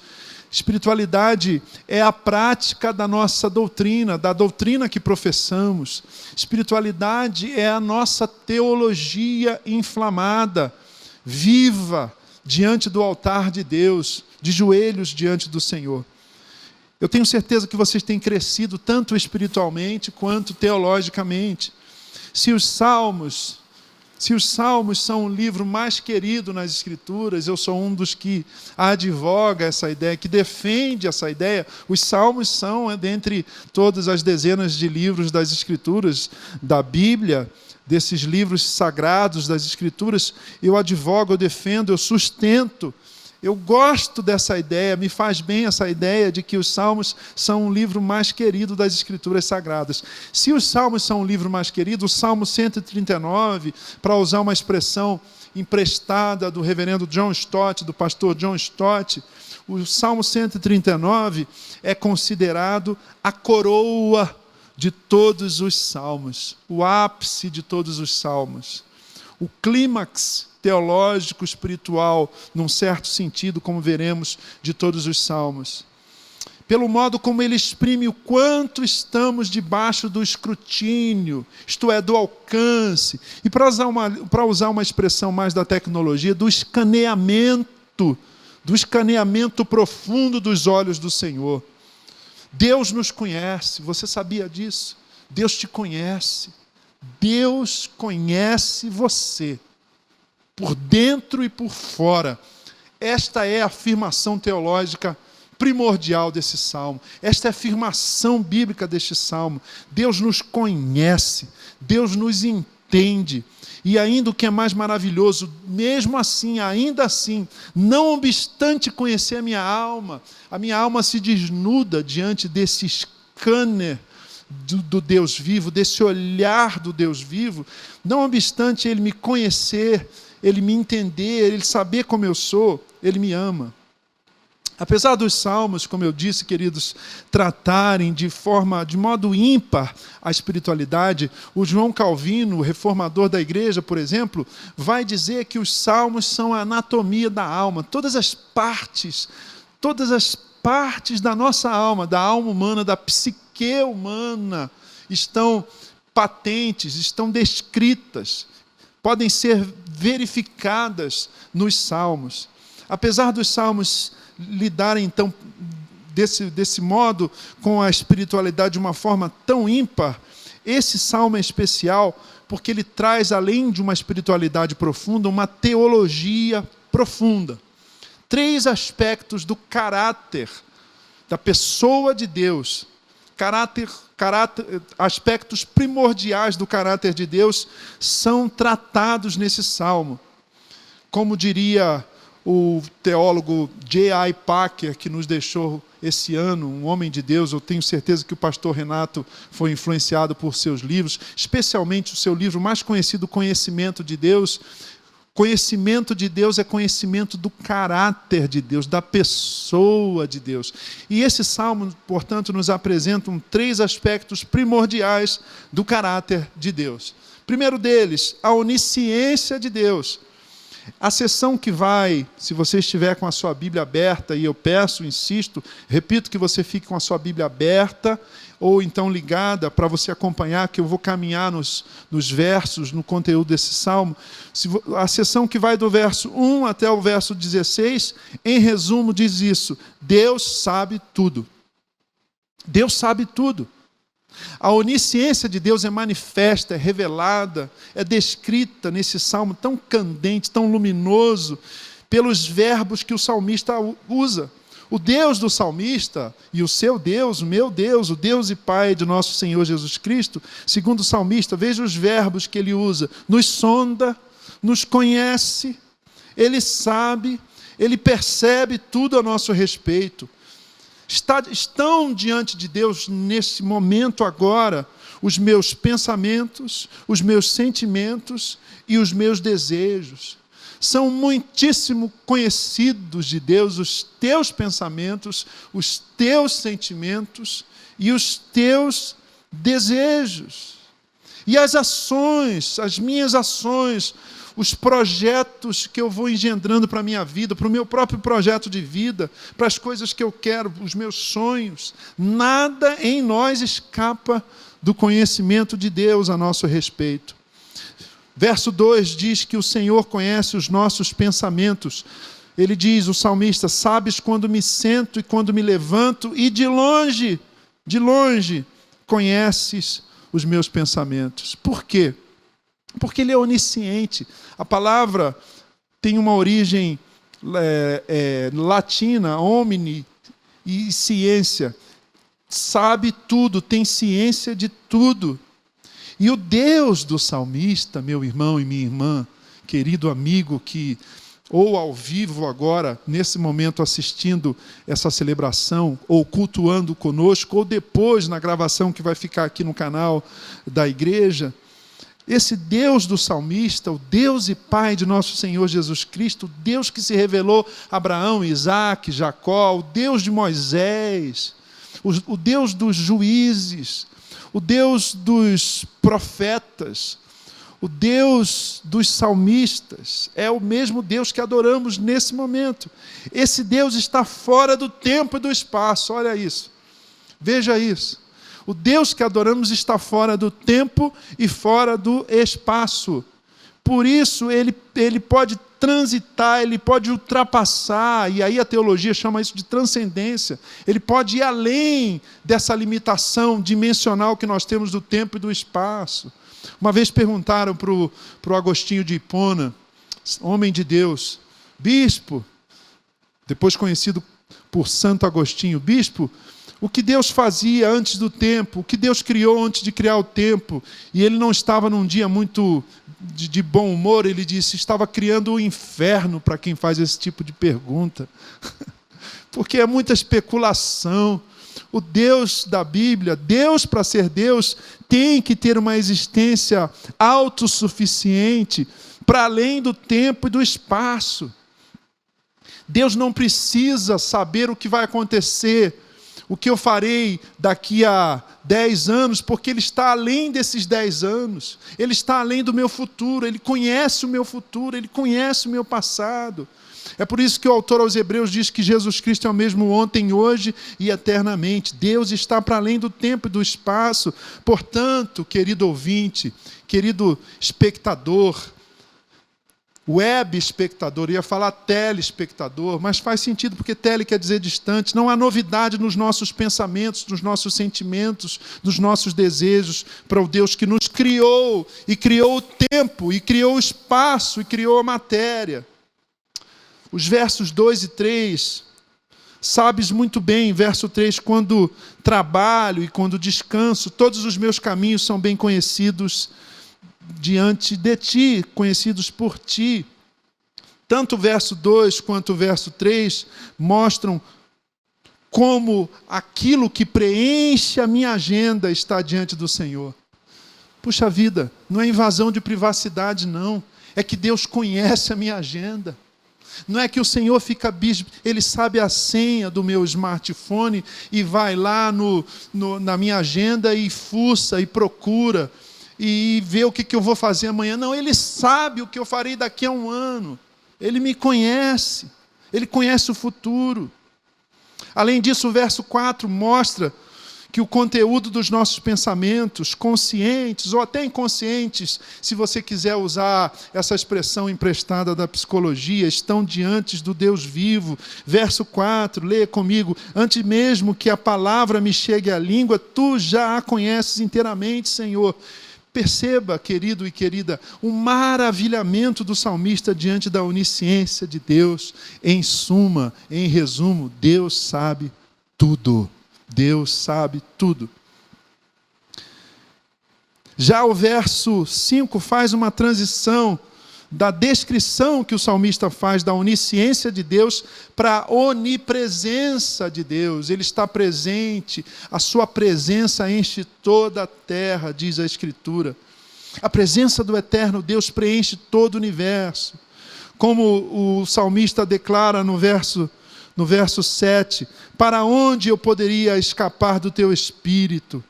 Espiritualidade é a prática da nossa doutrina, da doutrina que professamos. Espiritualidade é a nossa teologia inflamada, viva, diante do altar de Deus, de joelhos diante do Senhor. Eu tenho certeza que vocês têm crescido tanto espiritualmente quanto teologicamente. Se os salmos são o livro mais querido nas Escrituras, eu sou um dos que advoga essa ideia, que defende essa ideia. Os salmos são, dentre todas as dezenas de livros das Escrituras, da Bíblia, desses livros sagrados das Escrituras, eu advogo, eu defendo, eu sustento. Eu gosto dessa ideia, me faz bem essa ideia de que os Salmos são um livro mais querido das Escrituras Sagradas. Se os Salmos são um livro mais querido, o Salmo 139, para usar uma expressão emprestada do reverendo John Stott, do pastor John Stott, o Salmo 139 é considerado a coroa de todos os Salmos, o ápice de todos os Salmos, o clímax teológico, espiritual, num certo sentido, como veremos, de todos os salmos. pelo modo como ele exprime o quanto estamos debaixo do escrutínio, isto é, do alcance, e para usar uma expressão mais da tecnologia, do escaneamento profundo dos olhos do Senhor. Deus nos conhece, você sabia disso? Deus te conhece. Deus conhece você, por dentro e por fora. Esta é a afirmação teológica primordial desse salmo. Esta é a afirmação bíblica deste salmo. Deus nos conhece, Deus nos entende. E ainda o que é mais maravilhoso, mesmo assim, ainda assim, não obstante conhecer a minha alma se desnuda diante desse scanner do Deus vivo, desse olhar do Deus vivo. Não obstante Ele me conhecer, Ele me entender, Ele saber como eu sou, Ele me ama. Apesar dos salmos, como eu disse, queridos, tratarem de modo ímpar a espiritualidade, o João Calvino, o reformador da igreja, por exemplo, vai dizer que os salmos são a anatomia da alma. Todas as partes da nossa alma, da alma humana, da psique humana, estão patentes, estão descritas, podem ser verificadas nos salmos. Apesar dos salmos lidarem, então, desse modo com a espiritualidade de uma forma tão ímpar, esse salmo é especial porque ele traz, além de uma espiritualidade profunda, uma teologia profunda. 3 aspectos do caráter da pessoa de Deus, aspectos primordiais do caráter de Deus são tratados nesse salmo. Como diria o teólogo J.I. Packer, que nos deixou esse ano, um homem de Deus, eu tenho certeza que o pastor Renato foi influenciado por seus livros, especialmente o seu livro mais conhecido, Conhecimento de Deus. Conhecimento de Deus é conhecimento do caráter de Deus, da pessoa de Deus. E esse salmo, portanto, nos apresenta 3 aspectos primordiais do caráter de Deus. Primeiro deles, a onisciência de Deus. A seção que vai, se você estiver com a sua Bíblia aberta, e eu peço, insisto, repito que você fique com a sua Bíblia aberta, ou então ligada, para você acompanhar, que eu vou caminhar nos versos, no conteúdo desse salmo. A seção que vai do verso 1 até o verso 16, em resumo, diz isso: Deus sabe tudo. Deus sabe tudo. A onisciência de Deus é manifesta, é revelada, é descrita nesse salmo tão candente, tão luminoso, pelos verbos que o salmista usa. O Deus do salmista e o seu Deus, o meu Deus, o Deus e Pai de nosso Senhor Jesus Cristo, segundo o salmista, veja os verbos que ele usa: nos sonda, nos conhece, Ele sabe, Ele percebe tudo a nosso respeito. Estão diante de Deus, nesse momento agora, os meus pensamentos, os meus sentimentos e os meus desejos. São muitíssimo conhecidos de Deus os teus pensamentos, os teus sentimentos e os teus desejos. E as ações, as minhas ações, os projetos que eu vou engendrando para a minha vida, para o meu próprio projeto de vida, para as coisas que eu quero, os meus sonhos. Nada em nós escapa do conhecimento de Deus a nosso respeito. Verso 2 diz que o Senhor conhece os nossos pensamentos. Ele diz, o salmista: sabes quando me sento e quando me levanto, e de longe, conheces os meus pensamentos. Por quê? Porque Ele é onisciente. A palavra tem uma origem latina, omni, e ciência. Sabe tudo, tem ciência de tudo. E o Deus do salmista, meu irmão e minha irmã, querido amigo, que ou ao vivo agora, nesse momento assistindo essa celebração, ou cultuando conosco, ou depois na gravação que vai ficar aqui no canal da igreja, esse Deus do salmista, o Deus e Pai de nosso Senhor Jesus Cristo, o Deus que se revelou a Abraão, Isaac, Jacó, o Deus de Moisés, o Deus dos juízes, o Deus dos profetas, O Deus dos salmistas é o mesmo Deus que adoramos nesse momento. Esse Deus está fora do tempo e do espaço, olha isso. Veja isso. O Deus que adoramos está fora do tempo e fora do espaço. Por isso, ele pode transitar, ele pode ultrapassar, e aí a teologia chama isso de transcendência. Ele pode ir além dessa limitação dimensional que nós temos do tempo e do espaço. Uma vez perguntaram para o Agostinho de Hipona, homem de Deus, bispo, depois conhecido por Santo Agostinho, bispo, o que Deus fazia antes do tempo, o que Deus criou antes de criar o tempo. E ele não estava num dia muito de bom humor, ele disse, estava criando o inferno para quem faz esse tipo de pergunta. Porque é muita especulação. O Deus da Bíblia, Deus para ser Deus, tem que ter uma existência autossuficiente para além do tempo e do espaço. Deus não precisa saber o que vai acontecer, o que eu farei daqui a 10 anos, porque Ele está além desses 10 anos. Ele está além do meu futuro, Ele conhece o meu futuro, Ele conhece o meu passado. É por isso que o autor aos Hebreus diz que Jesus Cristo é o mesmo ontem, hoje e eternamente. Deus está para além do tempo e do espaço. Portanto, querido ouvinte, querido espectador, web espectador, ia falar telespectador, mas faz sentido porque tele quer dizer distante. Não há novidade nos nossos pensamentos, nos nossos sentimentos, nos nossos desejos para o Deus que nos criou, e criou o tempo, e criou o espaço, e criou a matéria. Os versos 2 e 3, sabes muito bem, verso 3, quando trabalho e quando descanso, todos os meus caminhos são bem conhecidos diante de ti, conhecidos por ti. Tanto o verso 2 quanto o verso 3 mostram como aquilo que preenche a minha agenda está diante do Senhor. Puxa vida, não é invasão de privacidade, não. É que Deus conhece a minha agenda. Não é que o Senhor fica Ele sabe a senha do meu smartphone e vai lá na minha agenda e fuça e procura e vê o que eu vou fazer amanhã. Não, Ele sabe o que eu farei daqui a um ano. Ele me conhece. Ele conhece o futuro. Além disso, o verso 4 mostra que o conteúdo dos nossos pensamentos, conscientes ou até inconscientes, se você quiser usar essa expressão emprestada da psicologia, estão diante do Deus vivo. Verso 4, leia comigo. Antes mesmo que a palavra me chegue à língua, tu já a conheces inteiramente, Senhor. Perceba, querido e querida, o maravilhamento do salmista diante da onisciência de Deus. Em suma, em resumo, Deus sabe tudo. Deus sabe tudo. Já o verso 5 faz uma transição da descrição que o salmista faz da onisciência de Deus para a onipresença de Deus. Ele está presente, a sua presença enche toda a terra, diz a Escritura. A presença do eterno Deus preenche todo o universo. Como o salmista declara no verso 7, para onde eu poderia escapar do teu espírito?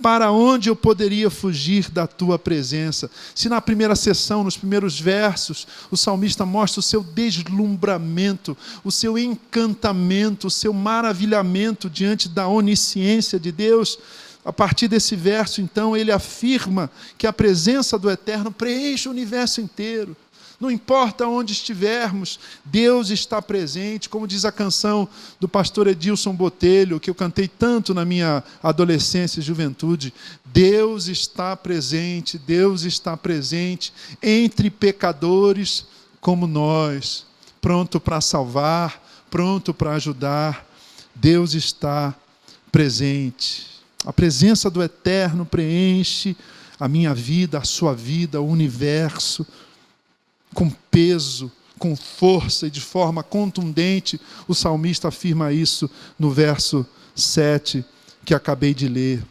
Para onde eu poderia fugir da tua presença? Se na primeira sessão, nos primeiros versos, o salmista mostra o seu deslumbramento, o seu encantamento, o seu maravilhamento diante da onisciência de Deus, a partir desse verso, então, ele afirma que a presença do Eterno preenche o universo inteiro. Não importa onde estivermos, Deus está presente, como diz a canção do pastor Edilson Botelho, que eu cantei tanto na minha adolescência e juventude. Deus está presente entre pecadores como nós, pronto para salvar, pronto para ajudar. Deus está presente. A presença do Eterno preenche a minha vida, a sua vida, o universo, com peso, com força e de forma contundente. O salmista afirma isso no verso 7 que acabei de ler.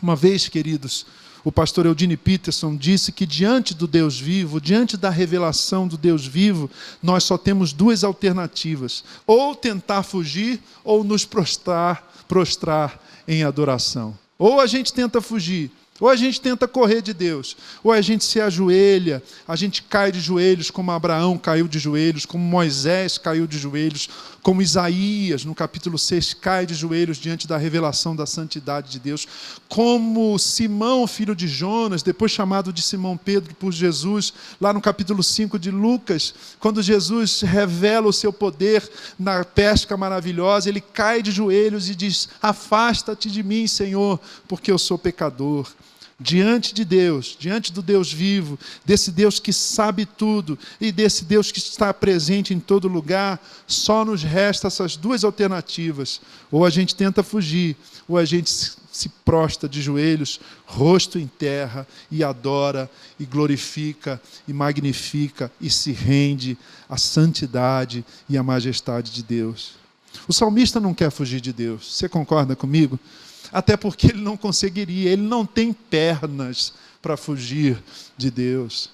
Uma vez, queridos, o pastor Eugene Peterson disse que diante do Deus vivo, diante da revelação do Deus vivo, nós só temos duas alternativas: ou tentar fugir ou nos prostrar em adoração. Ou a gente tenta fugir Ou a gente tenta correr de Deus, ou a gente se ajoelha, a gente cai de joelhos, como Abraão caiu de joelhos, como Moisés caiu de joelhos, como Isaías, no capítulo 6, cai de joelhos diante da revelação da santidade de Deus, como Simão, filho de Jonas, depois chamado de Simão Pedro por Jesus, lá no capítulo 5 de Lucas, quando Jesus revela o seu poder na pesca maravilhosa, ele cai de joelhos e diz: afasta-te de mim, Senhor, porque eu sou pecador. Diante de Deus, diante do Deus vivo, desse Deus que sabe tudo e desse Deus que está presente em todo lugar, só nos resta essas duas alternativas. Ou a gente tenta fugir, ou a gente se prostra de joelhos, rosto em terra, e adora, e glorifica, e magnifica, e se rende à santidade e à majestade de Deus. O salmista não quer fugir de Deus. Você concorda comigo? Até porque ele não conseguiria, ele não tem pernas para fugir de Deus.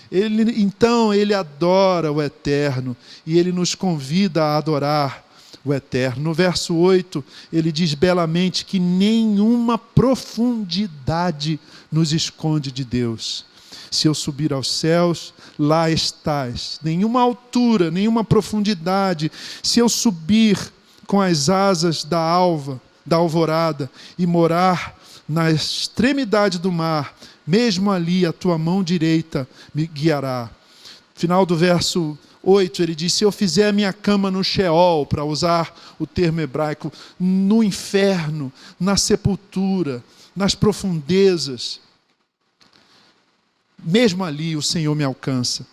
Então ele adora o Eterno e ele nos convida a adorar o Eterno. No verso 8, ele diz belamente que nenhuma profundidade nos esconde de Deus. Se eu subir aos céus, lá estás. Nenhuma altura, nenhuma profundidade. Se eu subir com as asas da alvorada e morar na extremidade do mar, mesmo ali a tua mão direita me guiará. Final do verso 8, ele diz: se eu fizer a minha cama no Sheol, para usar o termo hebraico, no inferno, na sepultura, nas profundezas, mesmo ali o Senhor me alcança.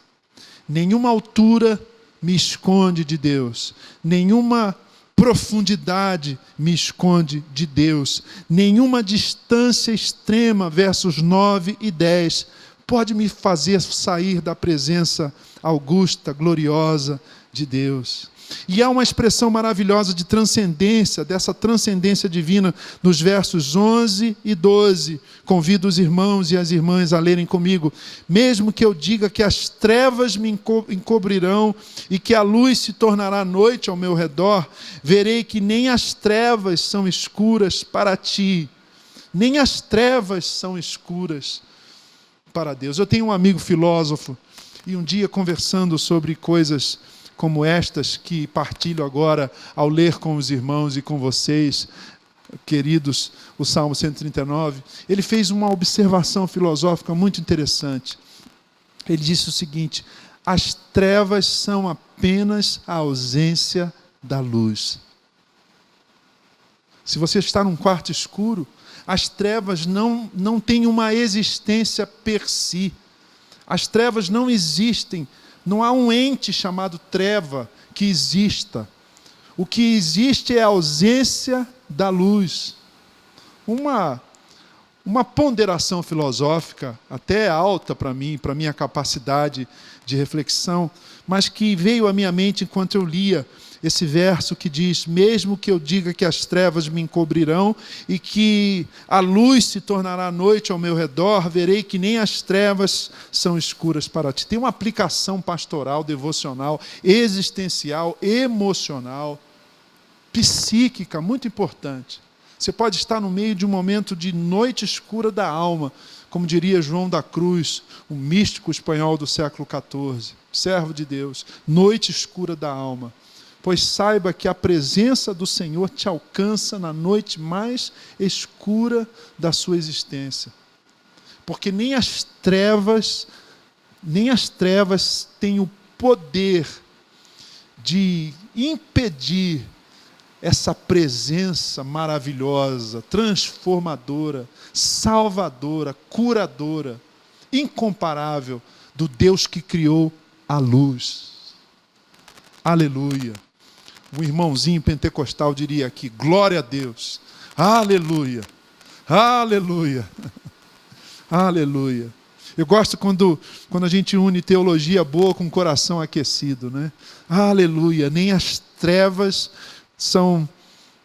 Nenhuma altura me esconde de Deus, nenhuma profundidade me esconde de Deus, nenhuma distância extrema, versos 9 e 10, pode me fazer sair da presença augusta, gloriosa de Deus. E há uma expressão maravilhosa de transcendência, dessa transcendência divina, nos versos 11 e 12. Convido os irmãos e as irmãs a lerem comigo. Mesmo que eu diga que as trevas me encobrirão e que a luz se tornará noite ao meu redor, verei que nem as trevas são escuras para ti, nem as trevas são escuras para Deus. Eu tenho um amigo filósofo, e um dia conversando sobre coisas como estas que partilho agora ao ler com os irmãos e com vocês, queridos, o Salmo 139, ele fez uma observação filosófica muito interessante. Ele disse o seguinte: as trevas são apenas a ausência da luz. Se você está num quarto escuro, as trevas não têm uma existência per si. As trevas não existem. Não há um ente chamado treva que exista. O que existe é a ausência da luz. Uma ponderação filosófica, até alta para mim, para a minha capacidade de reflexão, mas que veio à minha mente enquanto eu lia esse verso que diz: mesmo que eu diga que as trevas me encobrirão e que a luz se tornará noite ao meu redor, verei que nem as trevas são escuras para ti. Tem uma aplicação pastoral, devocional, existencial, emocional, psíquica, muito importante. Você pode estar no meio de um momento de noite escura da alma, como diria João da Cruz, um místico espanhol do século XIV, servo de Deus, noite escura da alma. Pois saiba que a presença do Senhor te alcança na noite mais escura da sua existência. Porque nem as trevas têm o poder de impedir essa presença maravilhosa, transformadora, salvadora, curadora, incomparável do Deus que criou a luz. Aleluia. Um irmãozinho pentecostal diria aqui: glória a Deus. Aleluia. Aleluia. Aleluia. Eu gosto quando a gente une teologia boa com o coração aquecido, né? Aleluia. Nem as trevas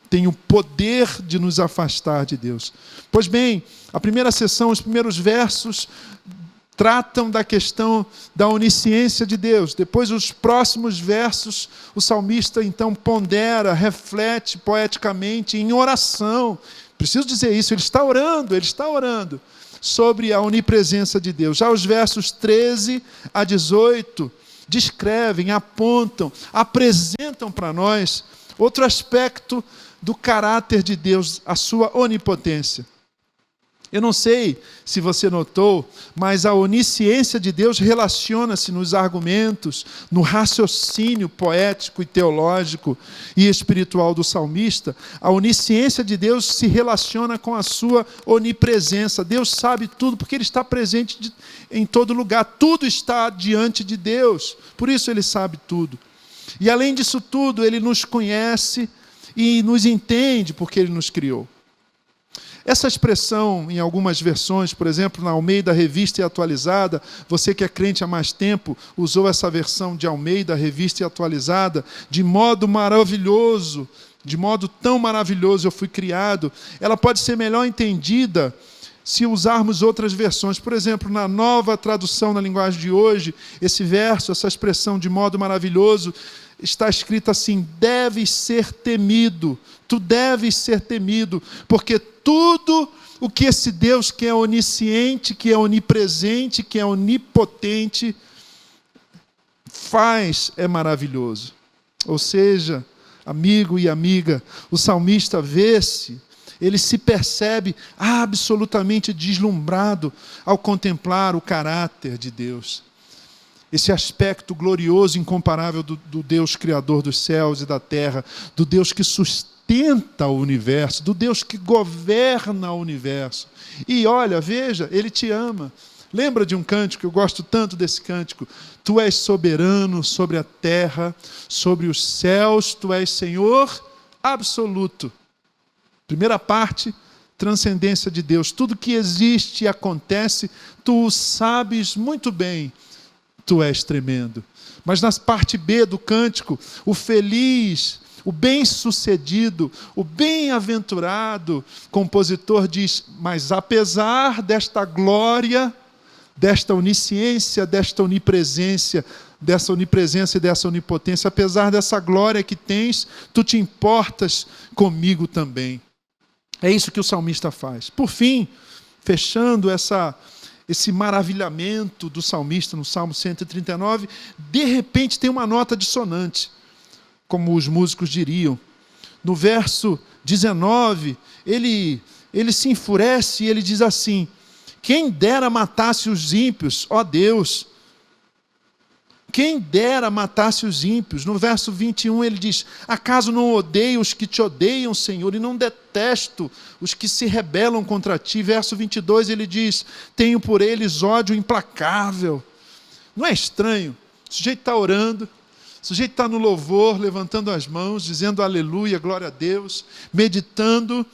têm o poder de nos afastar de Deus. Pois bem, a primeira sessão, os primeiros versos tratam da questão da onisciência de Deus. Depois, os próximos versos, o salmista então pondera, reflete poeticamente em oração. Preciso dizer isso, ele está orando. sobre a onipresença de Deus. Já os versos 13 a 18 descrevem, apontam, apresentam para nós outro aspecto do caráter de Deus, a sua onipotência. Eu não sei se você notou, mas a onisciência de Deus relaciona-se nos argumentos, no raciocínio poético e teológico e espiritual do salmista. A onisciência de Deus se relaciona com a sua onipresença. Deus sabe tudo porque Ele está presente em todo lugar. Tudo está diante de Deus. Por isso Ele sabe tudo. E além disso tudo, Ele nos conhece e nos entende porque Ele nos criou. Essa expressão, em algumas versões, por exemplo, na Almeida Revista e Atualizada, você que é crente há mais tempo, usou essa versão de Almeida Revista e Atualizada, de modo maravilhoso, de modo tão maravilhoso eu fui criado. Ela pode ser melhor entendida se usarmos outras versões. Por exemplo, na Nova Tradução na linguagem de hoje, esse verso, essa expressão de modo maravilhoso, está escrito assim: deves ser temido, tu deves ser temido, porque tudo o que esse Deus que é onisciente, que é onipresente, que é onipotente, faz é maravilhoso. Ou seja, amigo e amiga, o salmista vê-se, ele se percebe absolutamente deslumbrado ao contemplar o caráter de Deus. Esse aspecto glorioso, incomparável do Deus Criador dos céus e da terra, do Deus que sustenta o universo, do Deus que governa o universo. E olha, veja, Ele te ama. Lembra de um cântico, eu gosto tanto desse cântico: Tu és soberano sobre a terra, sobre os céus, Tu és Senhor absoluto. Primeira parte, transcendência de Deus. Tudo que existe e acontece, Tu o sabes muito bem. Tu és tremendo. Mas na parte B do cântico, o feliz, o bem-sucedido, o bem-aventurado compositor diz: mas apesar desta glória, desta onisciência, desta onipresença e dessa onipotência, apesar dessa glória que tens, tu te importas comigo também. É isso que o salmista faz. Por fim, fechando esse maravilhamento do salmista no Salmo 139, de repente tem uma nota dissonante, como os músicos diriam. No verso 19, ele se enfurece e ele diz assim: quem dera matasse os ímpios, ó Deus, quem dera matasse os ímpios. No verso 21 ele diz: acaso não odeio os que te odeiam, Senhor, e não detesto os que se rebelam contra ti. Verso 22 ele diz: tenho por eles ódio implacável. Não é estranho? O sujeito está orando, o sujeito está no louvor, levantando as mãos, dizendo aleluia, glória a Deus, meditando,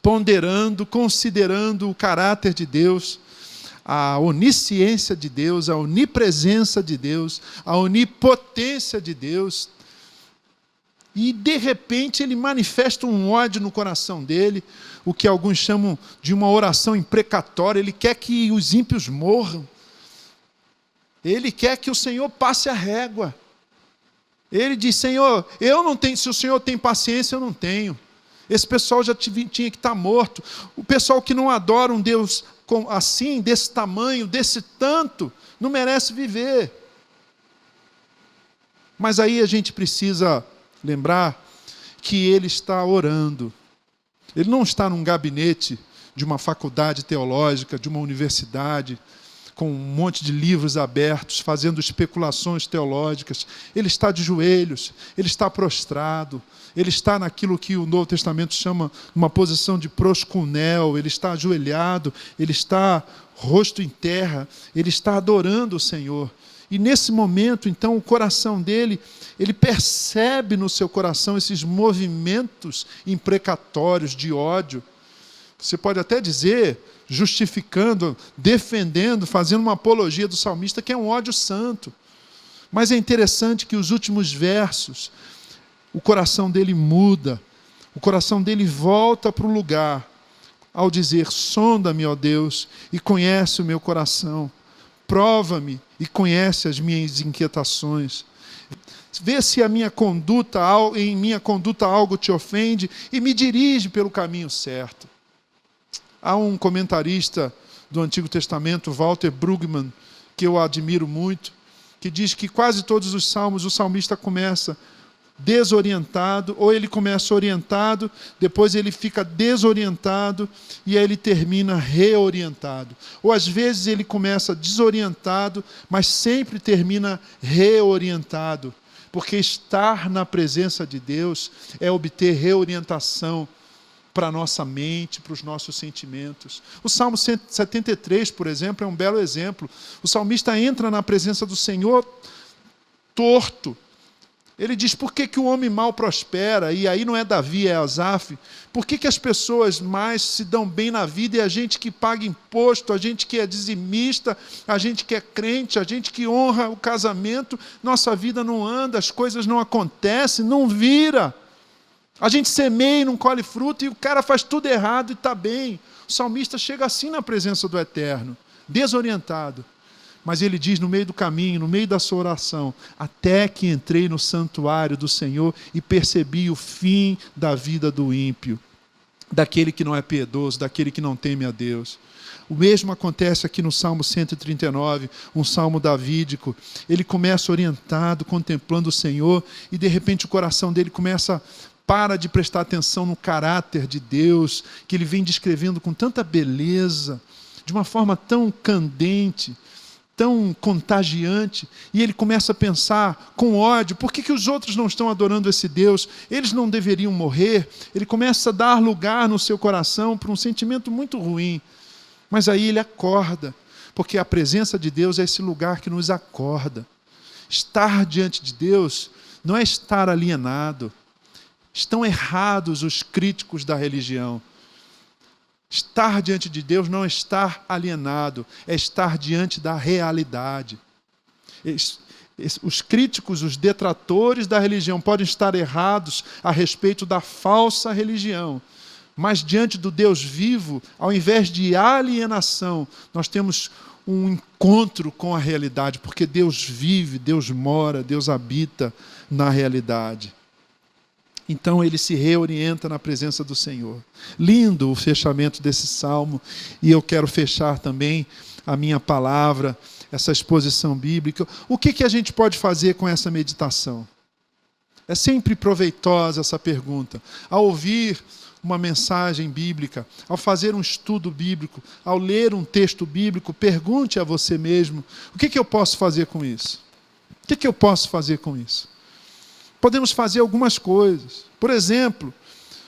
ponderando, considerando o caráter de Deus, a onisciência de Deus, a onipresença de Deus, a onipotência de Deus. E de repente ele manifesta um ódio no coração dele, o que alguns chamam de uma oração imprecatória. Ele quer que os ímpios morram. Ele quer que o Senhor passe a régua. Ele diz: Senhor, eu não tenho, se o Senhor tem paciência, eu não tenho. Esse pessoal já tinha que estar morto. O pessoal que não adora um Deus assim, desse tamanho, desse tanto, não merece viver. Mas aí a gente precisa lembrar que ele está orando. Ele não está num gabinete de uma faculdade teológica, de uma universidade, com um monte de livros abertos, fazendo especulações teológicas. Ele está de joelhos, ele está prostrado, ele está naquilo que o Novo Testamento chama uma posição de proscunel, ele está ajoelhado, ele está rosto em terra, ele está adorando o Senhor. E nesse momento, então, o coração dele, ele percebe no seu coração esses movimentos imprecatórios de ódio. Você pode até dizer, justificando, defendendo, fazendo uma apologia do salmista, que é um ódio santo. Mas é interessante que os últimos versos, o coração dele muda, o coração dele volta para o lugar, ao dizer: sonda-me, ó Deus, e conhece o meu coração, prova-me e conhece as minhas inquietações. Vê se em minha conduta algo te ofende e me dirige pelo caminho certo. Há um comentarista do Antigo Testamento, Walter Brueggemann, que eu admiro muito, que diz que quase todos os salmos o salmista começa desorientado, ou ele começa orientado, depois ele fica desorientado e aí ele termina reorientado. Ou às vezes ele começa desorientado, mas sempre termina reorientado, porque estar na presença de Deus é obter reorientação para a nossa mente, para os nossos sentimentos. O Salmo 173, por exemplo, é um belo exemplo. O salmista entra na presença do Senhor torto. Ele diz, por que o homem mau prospera? E aí não é Davi, é Asaf. Por que as pessoas mais se dão bem na vida e a gente que paga imposto, a gente que é dizimista, a gente que é crente, a gente que honra o casamento, nossa vida não anda, as coisas não acontecem, não vira. A gente semeia e não colhe fruto e o cara faz tudo errado e está bem. O salmista chega assim na presença do Eterno, desorientado. Mas ele diz no meio do caminho, no meio da sua oração, até que entrei no santuário do Senhor e percebi o fim da vida do ímpio, daquele que não é piedoso, daquele que não teme a Deus. O mesmo acontece aqui no Salmo 139, um salmo davídico. Ele começa orientado, contemplando o Senhor, e de repente o coração dele para de prestar atenção no caráter de Deus, que ele vem descrevendo com tanta beleza, de uma forma tão candente, tão contagiante, e ele começa a pensar com ódio, por que os outros não estão adorando esse Deus? Eles não deveriam morrer? Ele começa a dar lugar no seu coração para um sentimento muito ruim, mas aí ele acorda, porque a presença de Deus é esse lugar que nos acorda. Estar diante de Deus não é estar alienado. Estão errados os críticos da religião. Estar diante de Deus não é estar alienado, é estar diante da realidade. Os críticos, os detratores da religião podem estar errados a respeito da falsa religião, mas diante do Deus vivo, ao invés de alienação, nós temos um encontro com a realidade, porque Deus vive, Deus mora, Deus habita na realidade. Então ele se reorienta na presença do Senhor. Lindo o fechamento desse salmo, e eu quero fechar também a minha palavra, essa exposição bíblica. O que a gente pode fazer com essa meditação? É sempre proveitosa essa pergunta. Ao ouvir uma mensagem bíblica, ao fazer um estudo bíblico, ao ler um texto bíblico, pergunte a você mesmo, o que eu posso fazer com isso? O que eu posso fazer com isso? Podemos fazer algumas coisas. Por exemplo,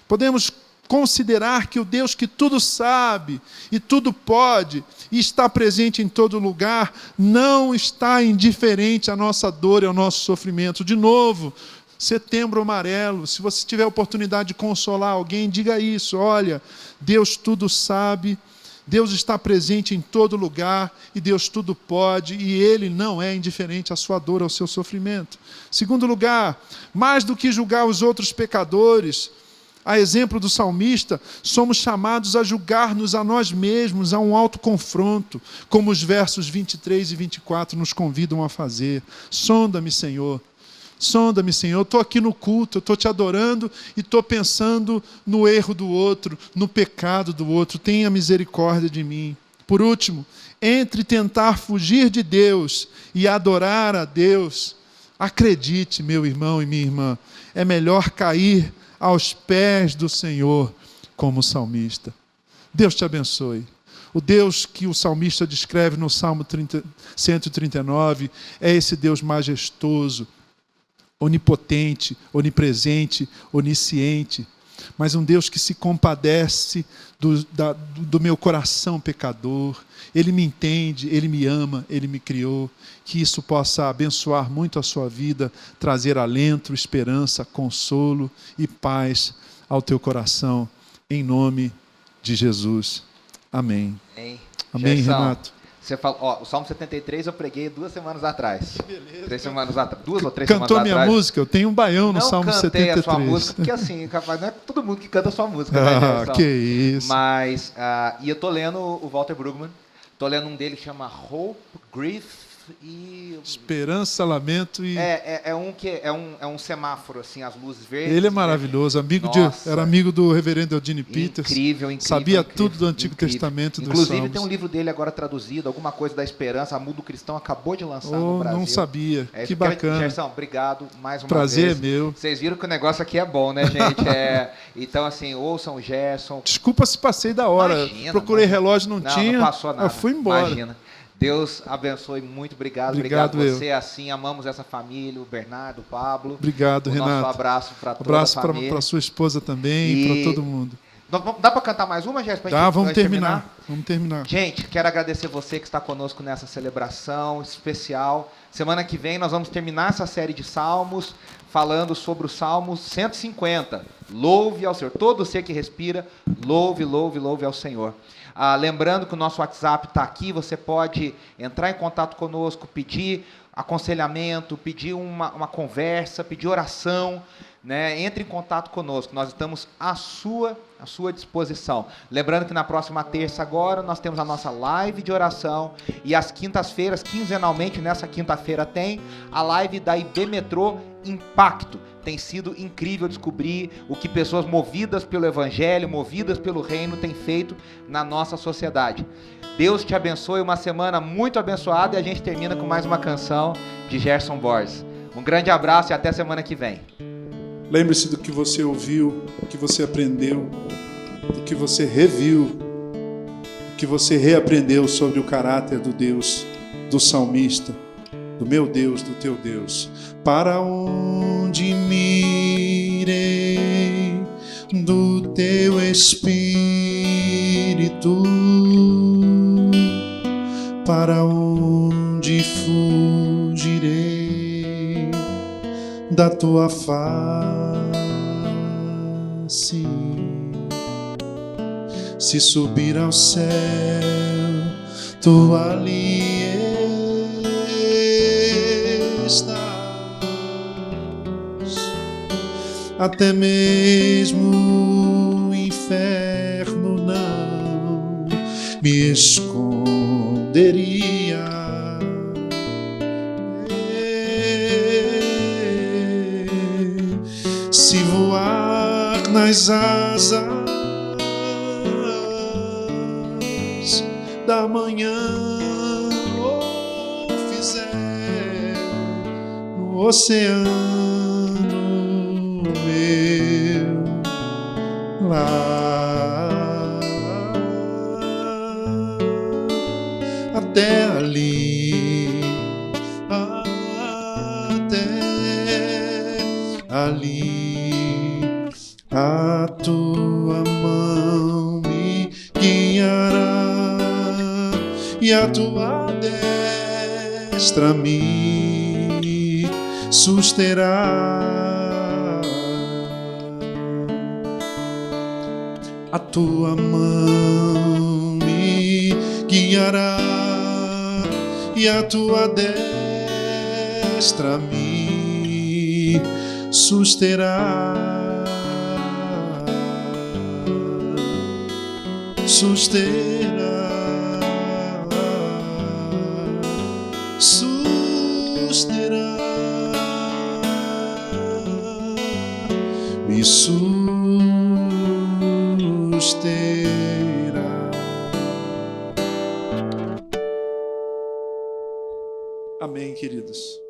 podemos considerar que o Deus que tudo sabe e tudo pode e está presente em todo lugar, não está indiferente à nossa dor e ao nosso sofrimento. De novo, Setembro Amarelo, se você tiver a oportunidade de consolar alguém, diga isso, olha, Deus tudo sabe, Deus está presente em todo lugar e Deus tudo pode e Ele não é indiferente à sua dor, ao seu sofrimento. Segundo lugar, mais do que julgar os outros pecadores, a exemplo do salmista, somos chamados a julgar-nos a nós mesmos, a um autoconfronto, como os versos 23 e 24 nos convidam a fazer. Sonda-me, Senhor. Sonda-me, Senhor, eu estou aqui no culto, eu estou te adorando e estou pensando no erro do outro, no pecado do outro. Tenha misericórdia de mim. Por último, entre tentar fugir de Deus e adorar a Deus, acredite, meu irmão e minha irmã, é melhor cair aos pés do Senhor como salmista. Deus te abençoe. O Deus que o salmista descreve no Salmo 139 é esse Deus majestoso, onipotente, onipresente, onisciente, mas um Deus que se compadece do meu coração pecador. Ele me entende, Ele me ama, Ele me criou. Que isso possa abençoar muito a sua vida, trazer alento, esperança, consolo e paz ao teu coração, em nome de Jesus. Amém. Amém, Gerson, Renato. Você falou, o Salmo 73 eu preguei 2 semanas atrás. Que beleza. 3 semanas atrás, 2 ou 3 Cantou semanas atrás. Cantou minha música? Eu tenho um baião no Salmo 73. Não cantei a sua música, porque assim, capaz, não é todo mundo que canta a sua música. Né, que isso. Mas, e eu tô lendo o Walter Brueggemann, tô lendo um dele que chama Hope, Grief e... Esperança, lamento e... É um semáforo, assim, as luzes verdes. Ele é maravilhoso, era amigo do reverendo Eugene Peters. Incrível. Sabia tudo do Antigo Testamento, dos Inclusive Salmos. tem um livro dele agora traduzido, alguma coisa da esperança, a Mundo Cristão acabou de lançar no Brasil. Não sabia, que bacana. Gerson, obrigado mais uma Prazer vez. é meu. Vocês viram que o negócio aqui é bom, né, gente? Então, assim, ouçam o Gerson. Desculpa se passei da hora. Imagina, Procurei relógio, não tinha. Não passou nada. Eu fui embora. Imagina. Deus abençoe muito. Obrigado você. Assim, amamos essa família, o Bernardo, o Pablo. Obrigado, Renato. Nosso abraço para toda a família. Abraço para sua esposa também e para todo mundo. Dá para cantar mais uma, Jéssica? Dá, vamos terminar. Gente, quero agradecer você que está conosco nessa celebração especial. Semana que vem nós vamos terminar essa série de salmos, falando sobre o Salmo 150. Louve ao Senhor. Todo ser que respira, louve, louve, louve ao Senhor. Lembrando que o nosso WhatsApp está aqui, você pode entrar em contato conosco, pedir aconselhamento, pedir uma conversa, pedir oração, né? Entre em contato conosco, nós estamos à sua disposição. Lembrando que na próxima terça agora, nós temos a nossa live de oração e às quintas-feiras, quinzenalmente, nessa quinta-feira tem a live da IB Metrô Impacto. Tem sido incrível descobrir o que pessoas movidas pelo Evangelho, movidas pelo Reino, têm feito na nossa sociedade. Deus te abençoe, uma semana muito abençoada e a gente termina com mais uma canção de Gerson Borges. Um grande abraço e até semana que vem. Lembre-se do que você ouviu, do que você aprendeu, do que você reviu, do que você reaprendeu sobre o caráter do Deus, do salmista, do meu Deus, do teu Deus. Para onde me irei do teu Espírito? Para onde fugirei da tua face? Se subir ao céu, tu ali estás. Até mesmo o inferno não me esconderia. Se voar nas asas da manhã ou fizer no oceano meu lar, até ali, a tua mão me guiará e a tua destra me susterá. A tua mão me guiará e a tua destra me susterá. Me susterá. Amém, queridos.